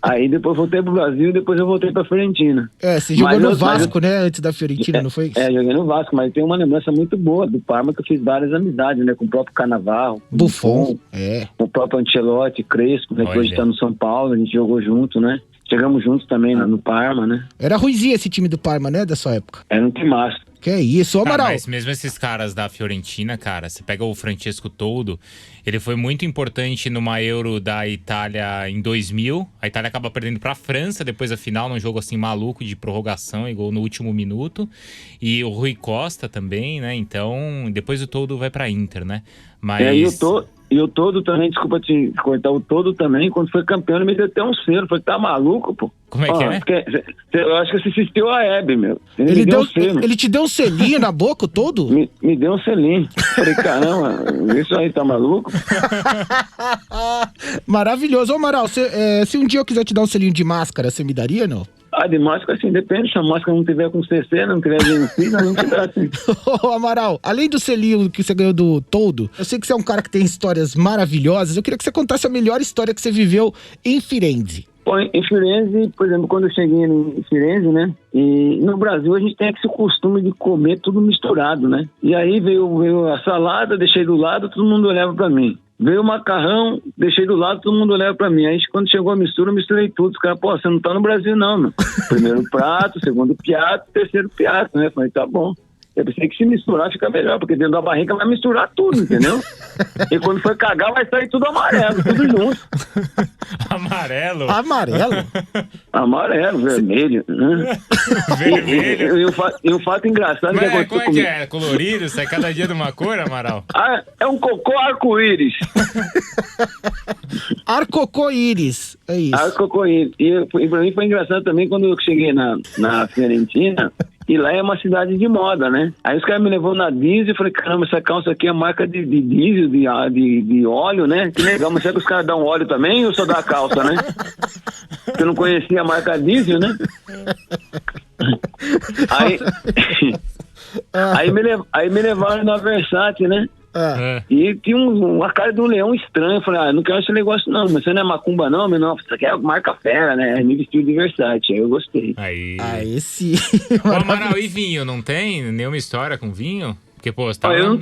Aí depois voltei pro Brasil e depois eu voltei pra Fiorentina.
Você jogou no Vasco, né? Antes da Fiorentina, não foi?
Joguei no Vasco, mas tem uma lembrança muito boa do Parma, que eu fiz várias amizades, né? Com o próprio Cannavaro,
Buffon,
com o próprio Ancelotti, Crespo, né? Que hoje tá no São Paulo, a gente jogou junto, né? Chegamos juntos também no Parma, né?
Era ruizinho esse time do Parma, né? Da sua época.
Era um timaço.
Que é isso, Amaral.
Mas mesmo esses caras da Fiorentina, cara, você pega o Francesco Toldo, ele foi muito importante numa Euro da Itália em 2000. A Itália acaba perdendo pra França depois da final, num jogo assim maluco de prorrogação e gol no último minuto. E o Rui Costa também, né? Então, depois o Toldo vai pra Inter, né? Mas...
E o Todo também, desculpa te cortar, o Todo também, quando foi campeão, ele me deu até um selo. Falei, tá maluco, pô?
Como é que é?
Porque, eu acho que você assistiu a Hebe, meu.
Ele te deu um selinho na boca, o Todo?
Me deu um selinho. Falei, caramba, isso aí tá maluco?
Maravilhoso. Ô, Amaral, se um dia eu quiser te dar um selinho de máscara, você me daria, não?
De máscara, assim, depende. Se a máscara não tiver com CC, não tiver vencido, a gente dá assim.
Ô, Amaral, além do selinho que você ganhou do Toldo, eu sei que você é um cara que tem histórias maravilhosas. Eu queria que você contasse a melhor história que você viveu em Firenze.
Bom, em Firenze, por exemplo, quando eu cheguei em Firenze, né? E no Brasil a gente tem esse costume de comer tudo misturado, né? E aí veio a salada, deixei do lado, todo mundo olhava pra mim. Veio o macarrão, deixei do lado, todo mundo olhava pra mim. Aí quando chegou a mistura, eu misturei tudo. Os caras, você não tá no Brasil não, meu. Primeiro prato, segundo prato, terceiro prato, né? Falei, tá bom. Eu pensei que se misturar fica melhor, porque dentro da barriga vai misturar tudo, entendeu? E quando for cagar vai sair tudo amarelo, tudo junto.
Amarelo?
Amarelo, vermelho. Né?
Vermelho?
E um fato engraçado que aconteceu
como é que é? Colorido? Sai cada dia de uma cor, Amaral?
É um cocô arco-íris.
Arco-íris, é isso.
Arco-íris. E pra mim foi engraçado também quando eu cheguei na Fiorentina. E lá é uma cidade de moda, né? Aí os caras me levou na diesel e falei, caramba, essa calça aqui é marca de diesel, de óleo, né? Que legal, mas será que os caras dão óleo também ou só dá a calça, né? Porque eu não conhecia a marca diesel, né? Aí me levaram na Versace, né? E tinha uma cara de um leão estranho. Eu falei, não quero esse negócio não, mas você não é macumba não, mas não, isso aqui é marca fera, né? Me vestiu de Versace, aí eu gostei.
Aí
sim.
Ô, Amaral, e vinho? Não tem nenhuma história com vinho? Porque, pô, você tá
eu não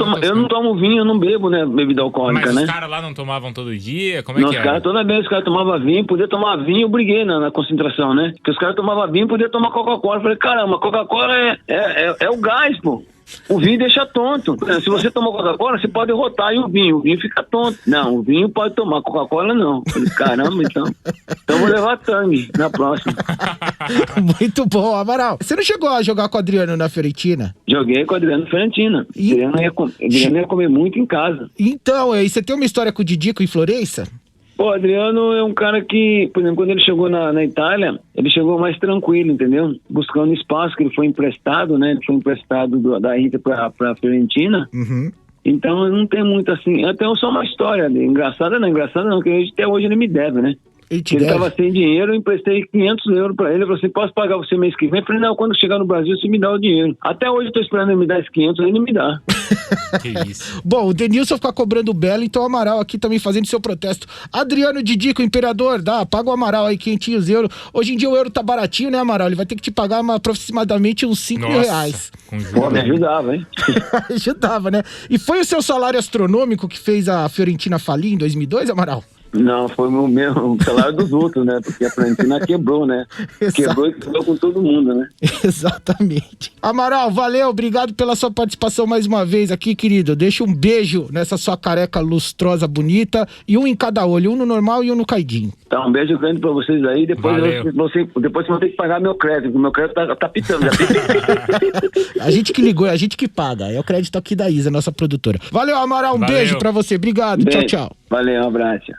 tomo vinho, eu não bebo, né, bebida alcoólica,
mas
né?
Mas os caras lá não tomavam todo dia? Como é que é?
Toda vez que os caras tomavam vinho, podia tomar vinho, eu briguei na concentração, né? Porque os caras tomavam vinho, podia tomar Coca-Cola. Eu falei, caramba, Coca-Cola é o gás, pô. O vinho deixa tonto. Se você tomar Coca-Cola, você pode rotar e o vinho fica tonto. Não, o vinho pode tomar, Coca-Cola não. Eu falei, caramba, então vou levar Tang na próxima.
Muito bom, Amaral. Você não chegou a jogar com o Adriano na Fiorentina?
Joguei com o Adriano na Fiorentina. Adriano ia comer muito em casa.
Então, e você tem uma história com o Didico em Florença?
Pô, o Adriano é um cara que, por exemplo, quando ele chegou na Itália, ele chegou mais tranquilo, entendeu? Buscando espaço, que ele foi emprestado, né? Ele foi emprestado da Inter pra Fiorentina.
Uhum.
Então, não tem muito assim... Até só uma história engraçada não, que até hoje ele me deve, né? Ele tava sem dinheiro, eu emprestei 500 euros pra ele. Ele falou assim, posso pagar você mês que vem? Eu falei, não, quando chegar no Brasil, você me dá o dinheiro. Até hoje eu tô esperando ele me dar esses 500, ele me dá.
Que isso.
Bom, o Denilson fica cobrando o Belo, então o Amaral aqui também fazendo seu protesto. Adriano Didico, imperador, paga o Amaral aí, 500 euros. Hoje em dia o euro tá baratinho, né, Amaral? Ele vai ter que te pagar aproximadamente uns 5 mil reais.
Pô, me ajudava, hein?
Ajudava, né? E foi o seu salário astronômico que fez a Fiorentina falir em 2002, Amaral?
Não, foi o salário dos outros, né? Porque a Fiorentina quebrou, né? Quebrou e quebrou com todo mundo, né?
Exatamente. Amaral, valeu, obrigado pela sua participação mais uma vez aqui, querido. Deixa um beijo nessa sua careca lustrosa, bonita, e um em cada olho, um no normal e um no caidinho.
Tá, um beijo grande pra vocês aí, depois vocês vão ter que pagar meu crédito, porque meu crédito tá pitando.
A gente que ligou, é a gente que paga, é o crédito aqui da Isa, nossa produtora. Valeu, Amaral, beijo pra você, obrigado,
beijo.
Tchau.
Valeu, um abraço.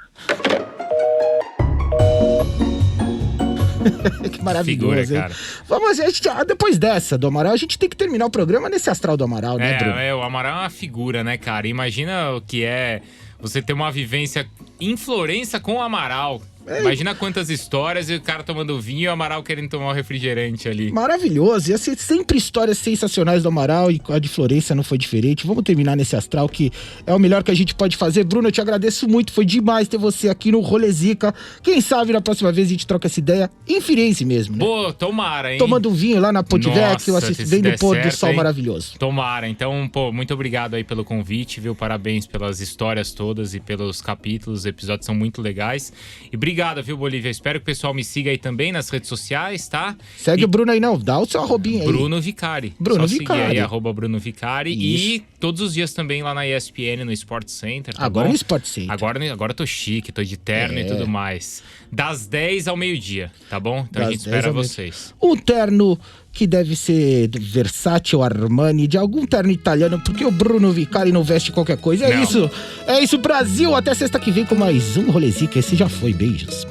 Que maravilhoso,
figura,
hein?
cara.
Vamos, depois dessa do Amaral, a gente tem que terminar o programa nesse astral do Amaral, né, Bruno?
O Amaral é uma figura, né, cara? Imagina o que é você ter uma vivência em Florença com o Amaral. Imagina quantas histórias e o cara tomando vinho e o Amaral querendo tomar um refrigerante ali.
Maravilhoso. Ia ser sempre histórias sensacionais do Amaral e a de Florença não foi diferente. Vamos terminar nesse astral que é o melhor que a gente pode fazer. Bruno, eu te agradeço muito. Foi demais ter você aqui no Rolezica. Quem sabe na próxima vez a gente troca essa ideia em Firenze mesmo, né?
Pô, tomara, hein?
Tomando um vinho lá na Ponte Vecchio, vendo o pôr do sol
hein?
maravilhoso.
Tomara. Então, pô, muito obrigado aí pelo convite, viu? Parabéns pelas histórias todas e pelos capítulos. Os episódios são muito legais. E obrigado, viu, Bolívia? Espero que o pessoal me siga aí também nas redes sociais, tá?
Segue o Bruno aí, não. Dá o seu arrobinho aí.
Bruno Vicari.
Bruno
Só
Vicari.
seguir aí, @Bruno Vicari. E todos os dias também lá na ESPN, no Sport Center, tá
Agora
bom?
no Sport Center.
Agora eu tô chique, tô de terno e tudo mais. Das 10 ao meio-dia, tá bom? Então
Das
a gente
10
espera
ao
vocês.
Um terno que deve ser Versace ou Armani, de algum terno italiano, porque o Bruno Vicari não veste qualquer coisa. É
Não.
isso. É isso, Brasil. Até sexta que vem com mais um Rolezica. Esse já foi. Beijos.